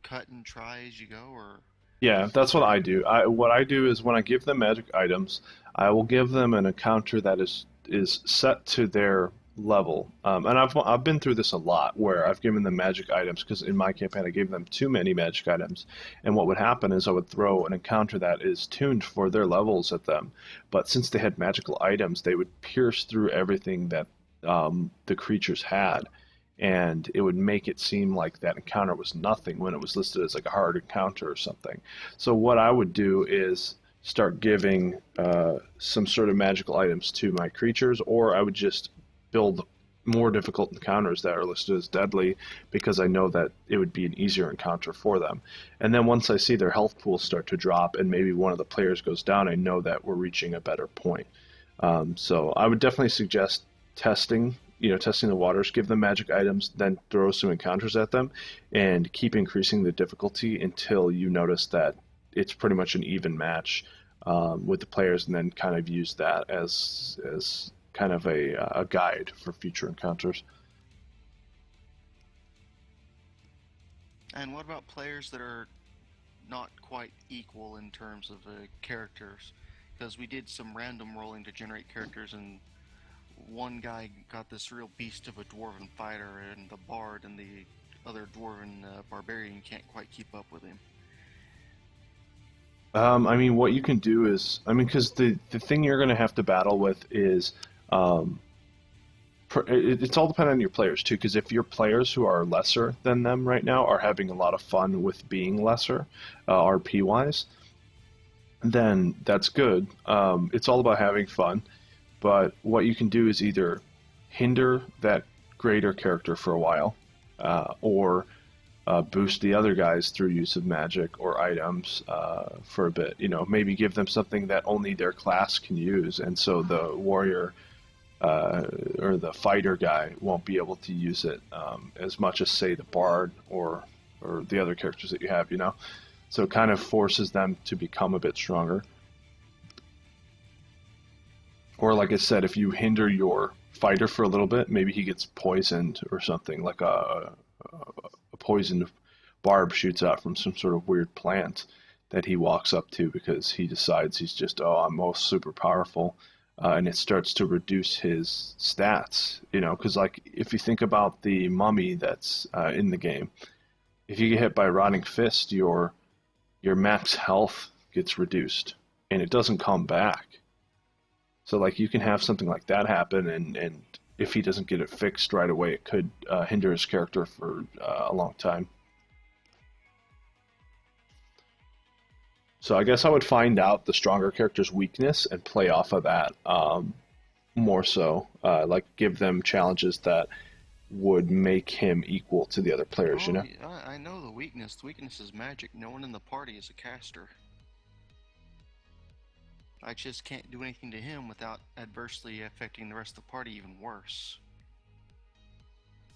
cut and try as you go, or? Yeah, that's what I do. What I do is when I give them magic items, I will give them an encounter that is set to their level. And I've been through this a lot where I've given them magic items because in my campaign I gave them too many magic items. And what would happen is I would throw an encounter that is tuned for their levels at them. But since they had magical items, they would pierce through everything that the creatures had. And it would make it seem like that encounter was nothing when it was listed as like a hard encounter or something. So what I would do is start giving some sort of magical items to my creatures, or I would just build more difficult encounters that are listed as deadly because I know that it would be an easier encounter for them. And then once I see their health pools start to drop and maybe one of the players goes down, I know that we're reaching a better point. So I would definitely suggest testing the waters, give them magic items, then throw some encounters at them, and keep increasing the difficulty until you notice that it's pretty much an even match with the players, and then kind of use that as kind of a guide for future encounters. And what about players that are not quite equal in terms of characters? Because we did some random rolling to generate characters, and one guy got this real beast of a dwarven fighter, and the bard and the other dwarven barbarian can't quite keep up with him. I mean, what you can do is, I mean, because the thing you're going to have to battle with is, um, it's all dependent on your players too. Because if your players who are lesser than them right now are having a lot of fun with being lesser, RP wise, then that's good. It's all about having fun. But what you can do is either hinder that greater character for a while, or boost the other guys through use of magic or items for a bit. Maybe give them something that only their class can use, and so the warrior or the fighter guy won't be able to use it as much as, say, the bard or the other characters that you have. So it kind of forces them to become a bit stronger. Or like I said, if you hinder your fighter for a little bit, maybe he gets poisoned or something, like a poisoned barb shoots out from some sort of weird plant that he walks up to because he decides he's just, oh, I'm most super powerful. And it starts to reduce his stats, because like if you think about the mummy that's in the game, if you get hit by a rotting fist, your max health gets reduced and it doesn't come back. So like you can have something like that happen, and if he doesn't get it fixed right away, it could hinder his character for a long time. So I guess I would find out the stronger character's weakness and play off of that more so. Like give them challenges that would make him equal to the other players, I know the weakness. The weakness is magic. No one in the party is a caster. I just can't do anything to him without adversely affecting the rest of the party even worse.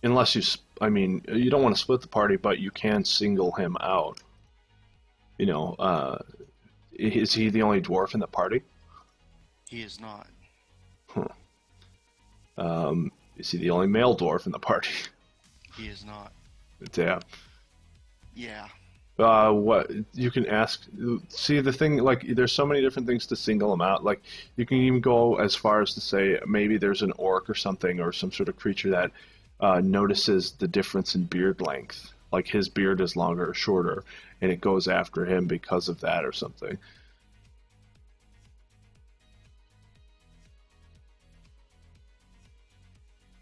Unless you don't want to split the party, but you can single him out. Is he the only dwarf in the party? He is not. Is he the only male dwarf in the party? He is not. Yeah. Yeah. What you can ask, see the thing, like there's so many different things to single them out. Like you can even go as far as to say maybe there's an orc or something or some sort of creature that notices the difference in beard length, like his beard is longer or shorter, and it goes after him because of that or something.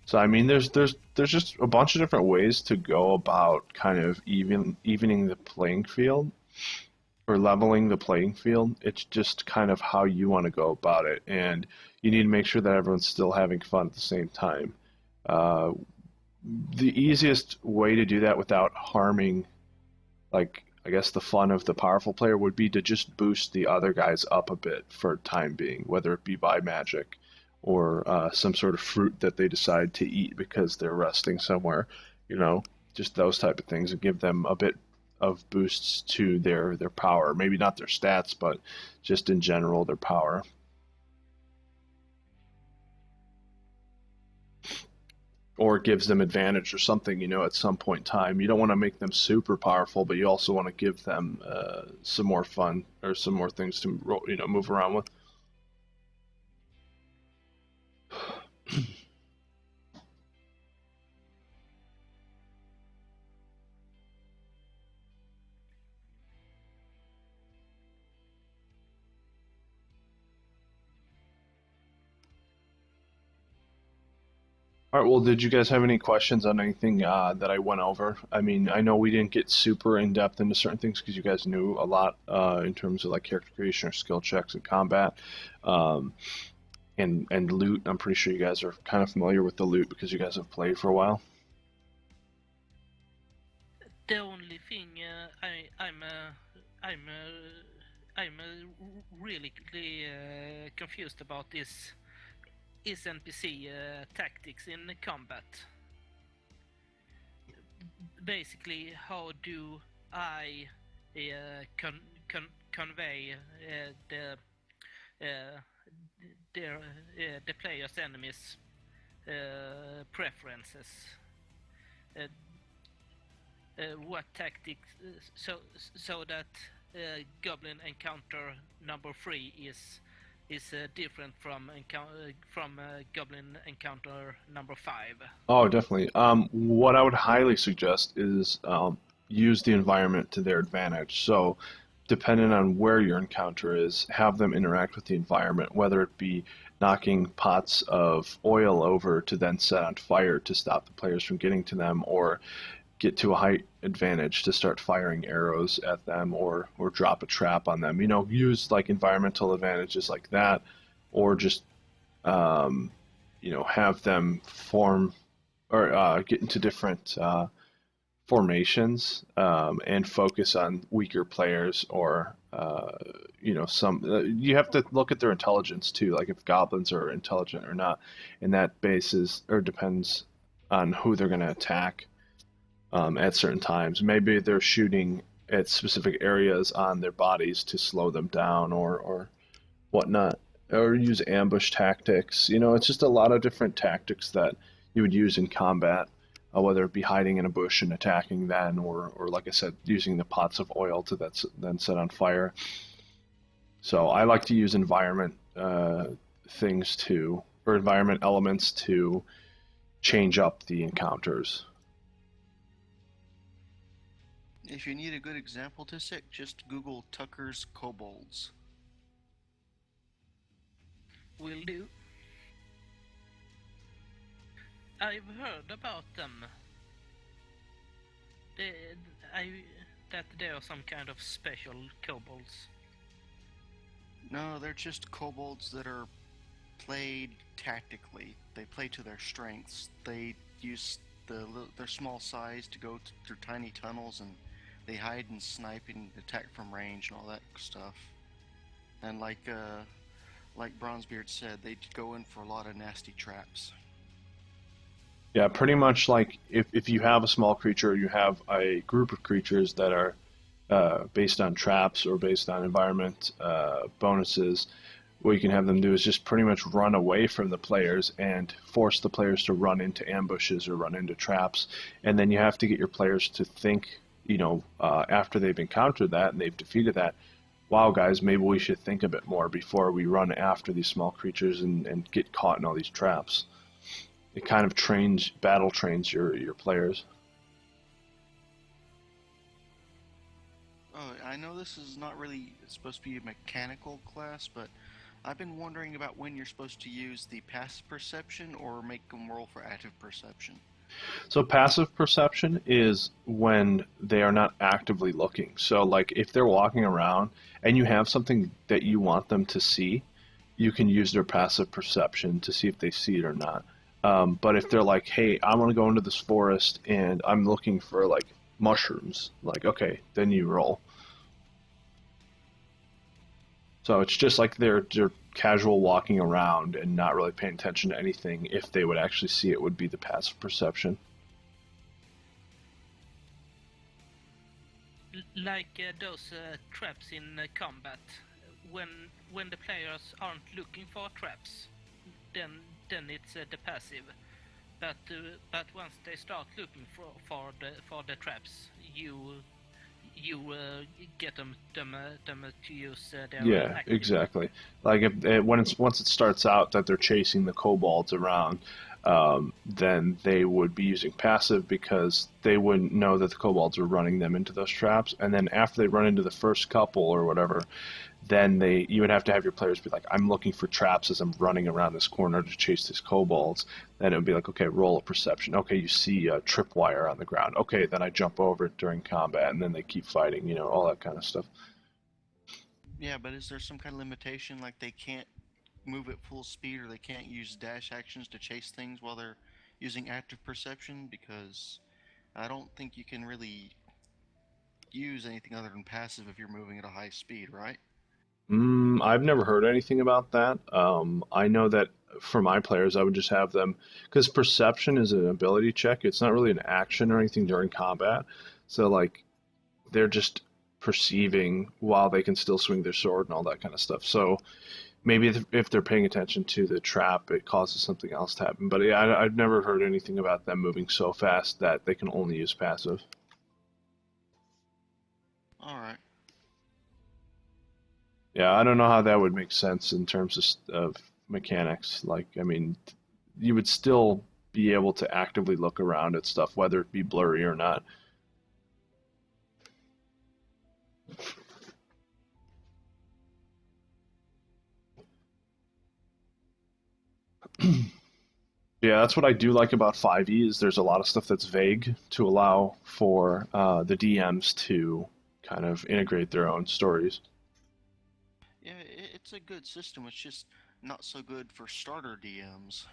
So I mean, there's just a bunch of different ways to go about kind of evening the playing field or leveling the playing field. It's just kind of how you want to go about it, and you need to make sure that everyone's still having fun at the same time. Uh, the easiest way to do that without harming, like I guess the fun of the powerful player would be to just boost the other guys up a bit for time being, whether it be by magic or some sort of fruit that they decide to eat because they're resting somewhere, just those type of things, and give them a bit of boosts to their power. Maybe not their stats, but just in general their power. Or it gives them advantage or something, at some point in time. You don't want to make them super powerful, but you also want to give them some more fun or some more things to move around with. All right, well, did you guys have any questions on anything that I went over? I mean, I know we didn't get super in depth into certain things because you guys knew a lot in terms of like character creation or skill checks and combat, um, and loot. I'm pretty sure you guys are kind of familiar with the loot because you guys have played for a while. The only thing I'm really confused about is NPC tactics in combat. Basically, how do I convey uh, the player's enemies' preferences? Uh, what tactics so that Goblin Encounter number 3 is different from Goblin Encounter number 5. Oh, definitely. What I would highly suggest is use the environment to their advantage. So, depending on where your encounter is, have them interact with the environment, whether it be knocking pots of oil over to then set on fire to stop the players from getting to them, or get to a height advantage to start firing arrows at them, or drop a trap on them. You know, use like environmental advantages like that, or just um, have them form or get into different formations and focus on weaker players or some you have to look at their intelligence too, like if goblins are intelligent or not, and that bases or depends on who they're going to attack at certain times. Maybe they're shooting at specific areas on their bodies to slow them down or whatnot, or use ambush tactics. You know, it's just a lot of different tactics that you would use in combat, whether it be hiding in a bush and attacking then, or like I said, using the pots of oil to then set on fire. So I like to use environment things to, or environment elements to change up the encounters. If you need a good example to Sick, just Google Tucker's Kobolds. Will do. I've heard about them. They, I that they are some kind of special kobolds. No, they're just kobolds that are played tactically. They play to their strengths. They use their small size to go through tiny tunnels, and they hide and snipe and attack from range and all that stuff. And like Bronzebeard said, they go in for a lot of nasty traps. Yeah, pretty much like if you have a small creature, you have a group of creatures that are based on traps or based on environment bonuses. What you can have them do is just pretty much run away from the players and force the players to run into ambushes or run into traps. And then you have to get your players to think, after they've encountered that and they've defeated that, wow, guys, maybe we should think a bit more before we run after these small creatures and get caught in all these traps. It kind of battle trains your players. Oh, I know this is not really supposed to be a mechanical class, but I've been wondering about when you're supposed to use the passive perception or make them roll for active perception. So passive perception is when they are not actively looking. So like if they're walking around and you have something that you want them to see, you can use their passive perception to see if they see it or not. But if they're like, hey, I want to go into this forest and I'm looking for like mushrooms, like, okay, then you roll. So it's just like they're casual walking around and not really paying attention to anything. If they would actually see it, would be the passive perception. Like those traps in combat. When the players aren't looking for traps, then it's the passive. But once they start looking for the traps, you get them to use their Yeah, active. exactly. Like once it starts out that they're chasing the kobolds around, then they would be using passive because they wouldn't know that the kobolds are running them into those traps. And then after they run into the first couple or whatever, then you would have to have your players be like, I'm looking for traps as I'm running around this corner to chase these kobolds. Then it would be like, okay, roll a perception. Okay, you see a tripwire on the ground. Okay, then I jump over it during combat, and then they keep fighting, you know, all that kind of stuff. Yeah, but is there some kind of limitation, like they can't move at full speed or they can't use dash actions to chase things while they're using active perception? Because I don't think you can really use anything other than passive if you're moving at a high speed, right? I've never heard anything about that. I know that for my players, I would just have them, because perception is an ability check. It's not really an action or anything during combat. So, like, they're just perceiving while they can still swing their sword and all that kind of stuff. So maybe if they're paying attention to the trap, it causes something else to happen. But yeah, I've never heard anything about them moving so fast that they can only use passive. Alright. Yeah, I don't know how that would make sense in terms of mechanics. Like, I mean, you would still be able to actively look around at stuff, whether it be blurry or not. Yeah, that's what I do like about 5e is there's a lot of stuff that's vague to allow for the DMs to kind of integrate their own stories. Yeah, it's a good system. It's just not so good for starter DMs.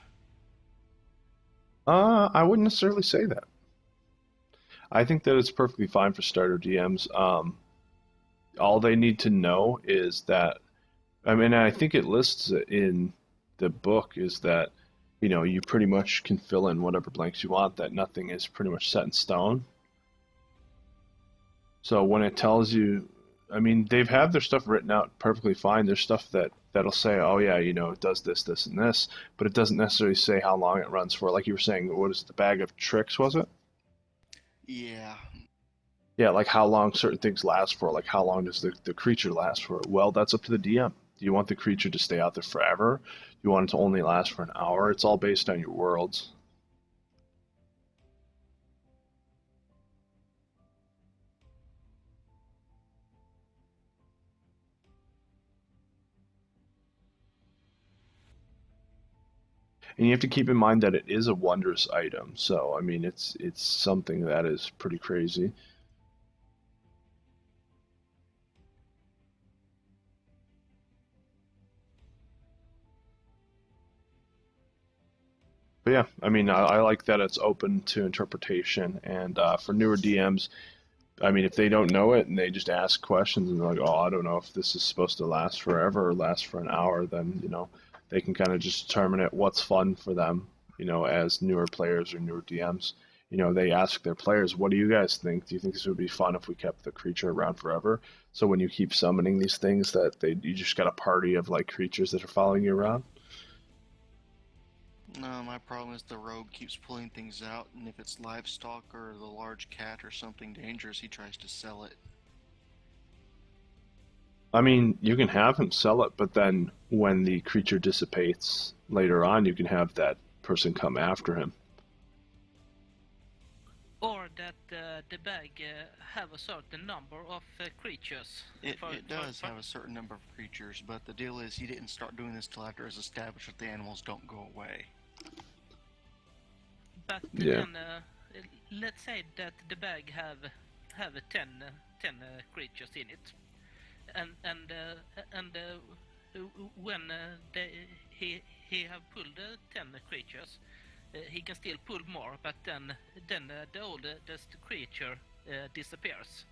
I wouldn't necessarily say that. I think that it's perfectly fine for starter DMs. All they need to know is that, I mean, I think it lists it in the book is that, you know, you pretty much can fill in whatever blanks you want, that nothing is pretty much set in stone. So when it tells you, I mean, they've had their stuff written out perfectly fine. There's stuff that'll say, oh yeah, you know, it does this, this, and this, but it doesn't necessarily say how long it runs for. Like you were saying, what is it, the bag of tricks, was it? Yeah. Yeah, like how long certain things last for. Like how long does the creature last for? Well, that's up to the DM. Do you want the creature to stay out there forever? Do you want it to only last for an hour? It's all based on your worlds. And you have to keep in mind that it is a wondrous item. So, I mean, it's something that is pretty crazy. But yeah, I mean, I like that it's open to interpretation. And for newer DMs, I mean, if they don't know it and they just ask questions and they're like, oh, I don't know if this is supposed to last forever or last for an hour, then, you know, they can kind of just determine it what's fun for them, you know, as newer players or newer DMs. You know, they ask their players, what do you guys think? Do you think this would be fun if we kept the creature around forever? So when you keep summoning these things you just got a party of like creatures that are following you around. No, my problem is the rogue keeps pulling things out, and if it's livestock or the large cat or something dangerous, he tries to sell it. I mean, you can have him sell it, but then when the creature dissipates later on, you can have that person come after him. Or that the bag have a certain number of creatures. It does have a certain number of creatures, but the deal is he didn't start doing this till after it's established that the animals don't go away. But Yeah. then, let's say that the bag have 10 creatures in it, and when he have pulled 10 creatures, he can still pull more, but then the oldest creature disappears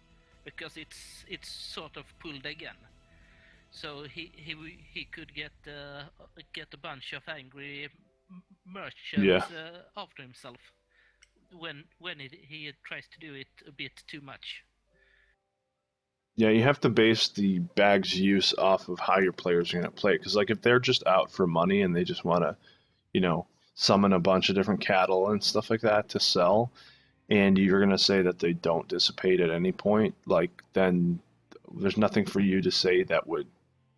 because it's sort of pulled again. So he could get a bunch of angry merchants Yeah. after himself when he tries to do it a bit too much. Yeah, you have to base the bag's use off of how your players are going to play. Because, like, if they're just out for money and they just want to, you know, summon a bunch of different cattle and stuff like that to sell, and you're going to say that they don't dissipate at any point, like, then there's nothing for you to say that would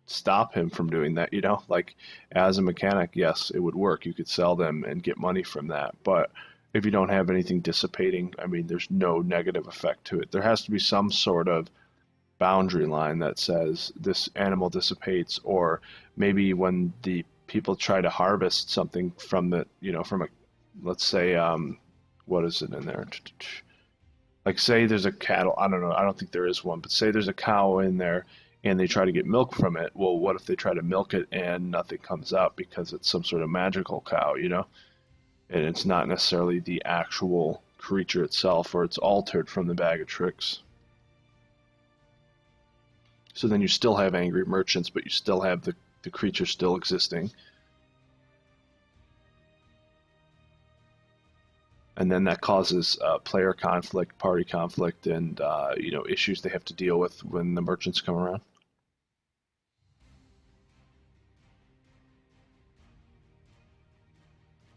stop him from doing that, you know? Like, as a mechanic, yes, it would work. You could sell them and get money from that. But if you don't have anything dissipating, I mean, there's no negative effect to it. There has to be some sort of boundary line that says this animal dissipates, or maybe when the people try to harvest something from the, from a, let's say, what is it in there? Like, say there's a cattle, I don't know, I don't think there is one, but say there's a cow in there and they try to get milk from it. Well, what if they try to milk it and nothing comes out because it's some sort of magical cow, And it's not necessarily the actual creature itself, or it's altered from the bag of tricks. So then you still have angry merchants, but you still have the creature still existing. And then that causes player conflict, party conflict, and issues they have to deal with when the merchants come around.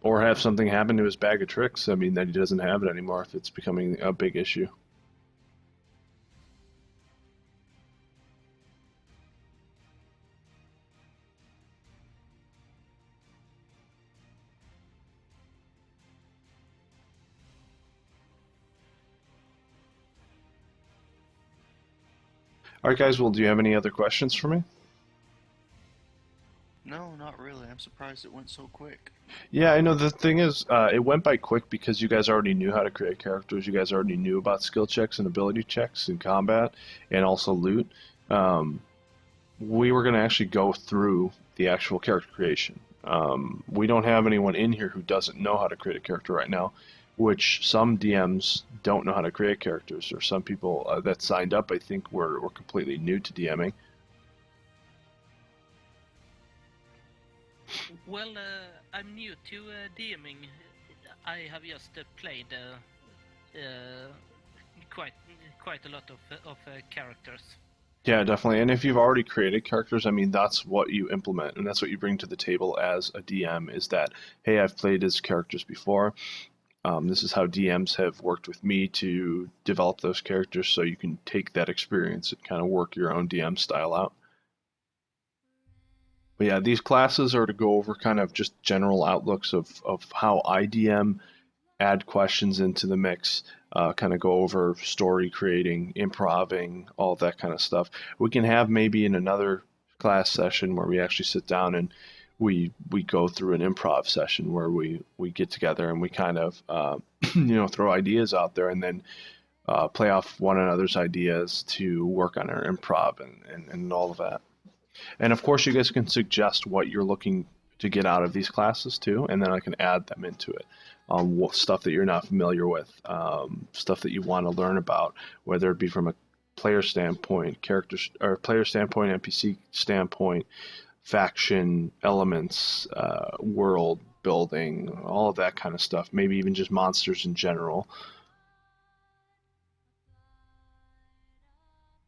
Or have something happen to his bag of tricks. I mean, that he doesn't have it anymore if it's becoming a big issue. All right, guys. Well, do you have any other questions for me? No, not really. I'm surprised it went so quick. Yeah, I know the thing is, it went by quick because you guys already knew how to create characters. You guys already knew about skill checks and ability checks in combat, and also loot. Um, we were going to actually go through the actual character creation. We don't have anyone in here who doesn't know how to create a character right now, which some DMs don't know how to create characters, or some people that signed up, I think, were completely new to DMing. Well, I'm new to DMing. I have just played quite a lot of characters. Yeah, definitely. And if you've already created characters, I mean, that's what you implement, and that's what you bring to the table as a DM, is that, hey, I've played as characters before. This is how DMs have worked with me to develop those characters, so you can take that experience and kind of work your own DM style out. But yeah, these classes are to go over kind of just general outlooks of how I DM, add questions into the mix, kind of go over story creating, improving, all that kind of stuff. We can have maybe in another class session where we actually sit down and we go through an improv session where we get together and we kind of throw ideas out there and then play off one another's ideas to work on our improv and all of that. And of course, you guys can suggest what you're looking to get out of these classes too, and then I can add them into it. Stuff that you're not familiar with, stuff that you want to learn about, whether it be from a player standpoint, player standpoint, NPC standpoint, faction elements, world building, all of that kind of stuff. Maybe even just monsters in general.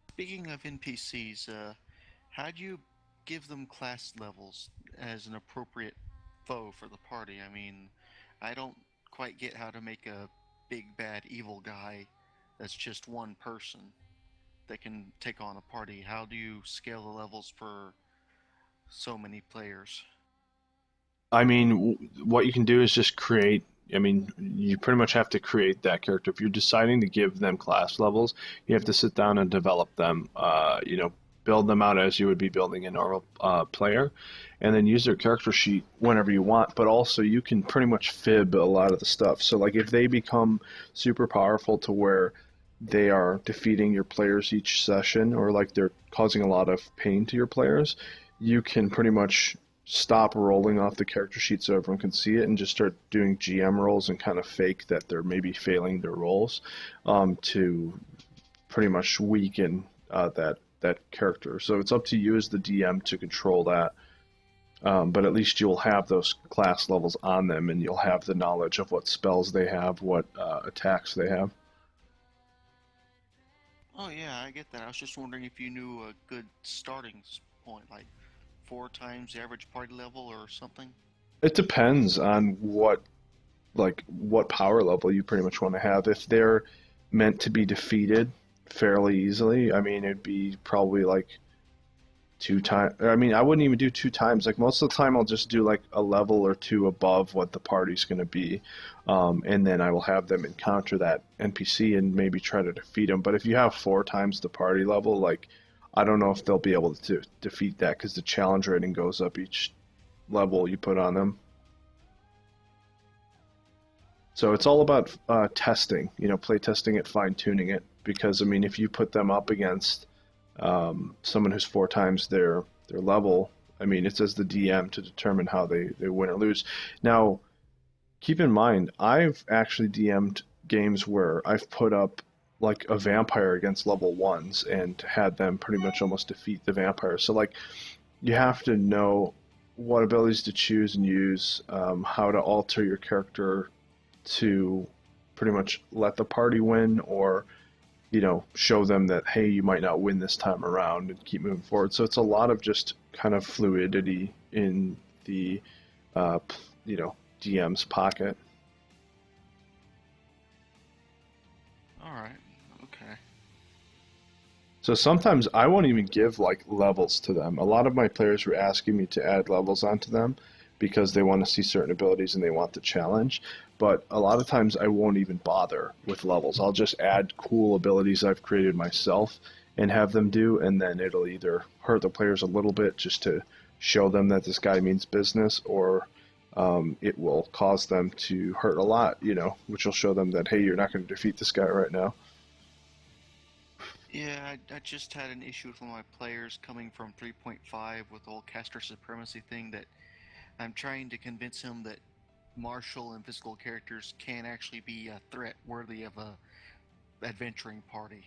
Speaking of NPCs, how do you give them class levels as an appropriate foe for the party? I mean, I don't quite get how to make a big bad evil guy that's just one person that can take on a party. How do you scale the levels for so many players? I mean, what you can do is just create. I mean, you pretty much have to create that character. If you're deciding to give them class levels, you have to sit down and develop them. Build them out as you would be building a normal player, and then use their character sheet whenever you want. But also, you can pretty much fib a lot of the stuff. So, like, if they become super powerful to where they are defeating your players each session, or like they're causing a lot of pain to your players, you can pretty much stop rolling off the character sheet so everyone can see it and just start doing GM rolls and kind of fake that they're maybe failing their rolls to pretty much weaken that character. So it's up to you as the DM to control that. But at least you'll have those class levels on them, and you'll have the knowledge of what spells they have, what attacks they have. Oh yeah, I get that. I was just wondering if you knew a good starting point, like 4 times the average party level or something. It depends on what power level you pretty much want to have. If they're meant to be defeated fairly easily, I mean, it'd be probably like 2 times. I mean, I wouldn't even do 2 times. Like most of the time, I'll just do like a level or two above what the party's going to be, and then I will have them encounter that NPC and maybe try to defeat them. But if you have 4 times the party level, like I don't know if they'll be able to defeat that because the challenge rating goes up each level you put on them. So it's all about testing, play testing it, fine tuning it. Because I mean, if you put them up against someone who's 4 times their level, I mean, it's as the DM to determine how they win or lose. Now, keep in mind, I've actually DM'd games where I've put up like a vampire against level 1s and had them pretty much almost defeat the vampire. So like, you have to know what abilities to choose and use, how to alter your character to pretty much let the party win or show them that, hey, you might not win this time around and keep moving forward. So it's a lot of just kind of fluidity in the, DM's pocket. All right. Okay. So sometimes I won't even give like levels to them. A lot of my players were asking me to add levels onto them because they want to see certain abilities and they want the challenge. But a lot of times I won't even bother with levels. I'll just add cool abilities I've created myself and have them do, and then it'll either hurt the players a little bit just to show them that this guy means business, or it will cause them to hurt a lot, which will show them that, hey, you're not going to defeat this guy right now. Yeah, I just had an issue with one of my players coming from 3.5 with the whole caster supremacy thing, that I'm trying to convince him that martial and physical characters can actually be a threat worthy of a adventuring party.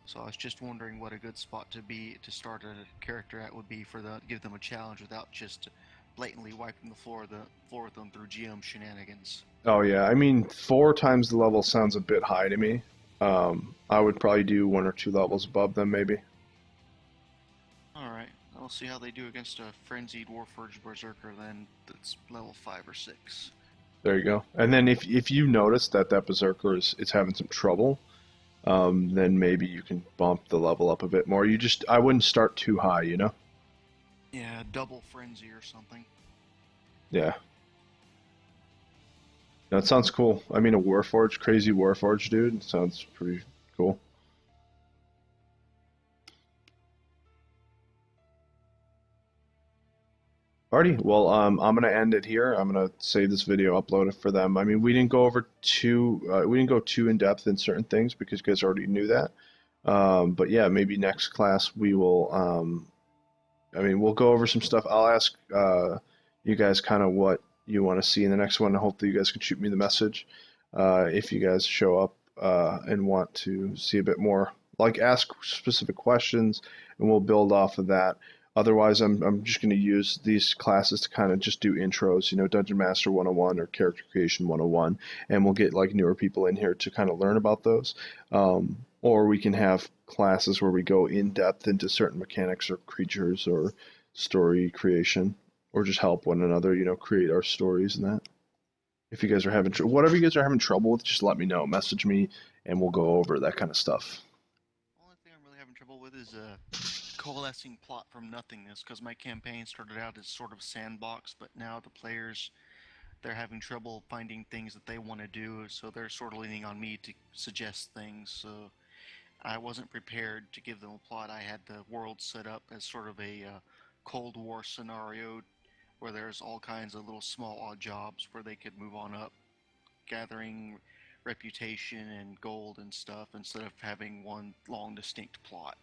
So I was just wondering what a good spot to start a character at would be for give them a challenge without just blatantly wiping the floor with them through GM shenanigans. Oh yeah, I mean 4 times the level sounds a bit high to me. I would probably do 1 or 2 levels above them maybe. Alright, I'll see how they do against a frenzied Warforged Berserker then that's level 5 or 6. There you go. And then if you notice that Berserker is having some trouble, then maybe you can bump the level up a bit more. I wouldn't start too high, Yeah, double frenzy or something. Yeah. That sounds cool. I mean, a Warforged, crazy Warforged dude, sounds pretty cool. Alrighty, well, I'm gonna end it here. I'm gonna save this video, upload it for them. I mean, we didn't go too in depth in certain things because you guys already knew that. But yeah, maybe next class we will. We'll go over some stuff. I'll ask you guys kind of what you want to see in the next one. Hopefully, you guys can shoot me the message if you guys show up and want to see a bit more. Like, ask specific questions, and we'll build off of that. Otherwise, I'm just going to use these classes to kind of just do intros, Dungeon Master 101 or Character Creation 101, and we'll get like newer people in here to kind of learn about those. Or we can have classes where we go in depth into certain mechanics or creatures or story creation, or just help one another, create our stories and that. If you guys are having whatever you guys are having trouble with, just let me know. Message me, and we'll go over that kind of stuff. The only thing I'm really having trouble with is coalescing plot from nothingness, because my campaign started out as sort of sandbox, but now the players, they're having trouble finding things that they want to do, so they're sort of leaning on me to suggest things. So I wasn't prepared to give them a plot. I had the world set up as sort of a Cold War scenario where there's all kinds of little small odd jobs where they could move on up, gathering reputation and gold and stuff, instead of having one long distinct plot.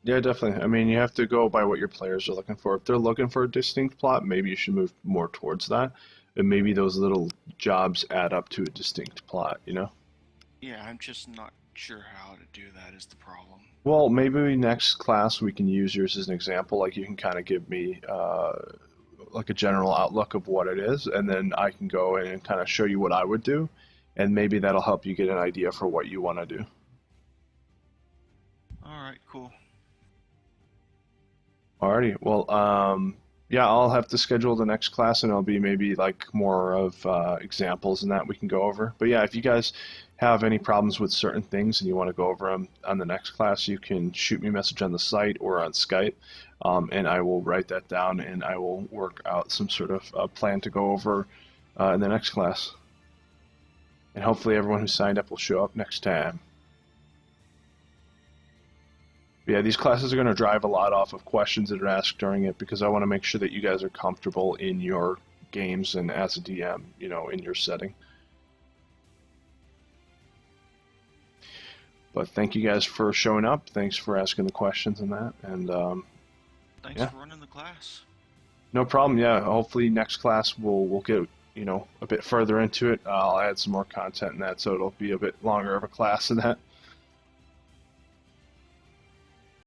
Yeah, definitely. I mean, you have to go by what your players are looking for. If they're looking for a distinct plot, maybe you should move more towards that. And maybe those little jobs add up to a distinct plot, Yeah, I'm just not sure how to do that is the problem. Well, maybe next class we can use yours as an example. Like, you can kind of give me like a general outlook of what it is, and then I can go in and kind of show you what I would do, and maybe that'll help you get an idea for what you want to do. Alright, cool. Alrighty, well, Yeah, I'll have to schedule the next class, and it'll be maybe like more of examples and that we can go over. But yeah, if you guys have any problems with certain things and you want to go over them on the next class, you can shoot me a message on the site or on Skype, and I will write that down and I will work out some sort of plan to go over in the next class. And hopefully everyone who signed up will show up next time. But yeah, these classes are going to drive a lot off of questions that are asked during it because I want to make sure that you guys are comfortable in your games and as a DM, you know, in your setting. But thank you guys for showing up. Thanks for asking the questions and that. And Thanks yeah. for running the class. No problem. Yeah, hopefully next class we'll get, you know, a bit further into it. I'll add some more content in that, so it'll be a bit longer of a class than that.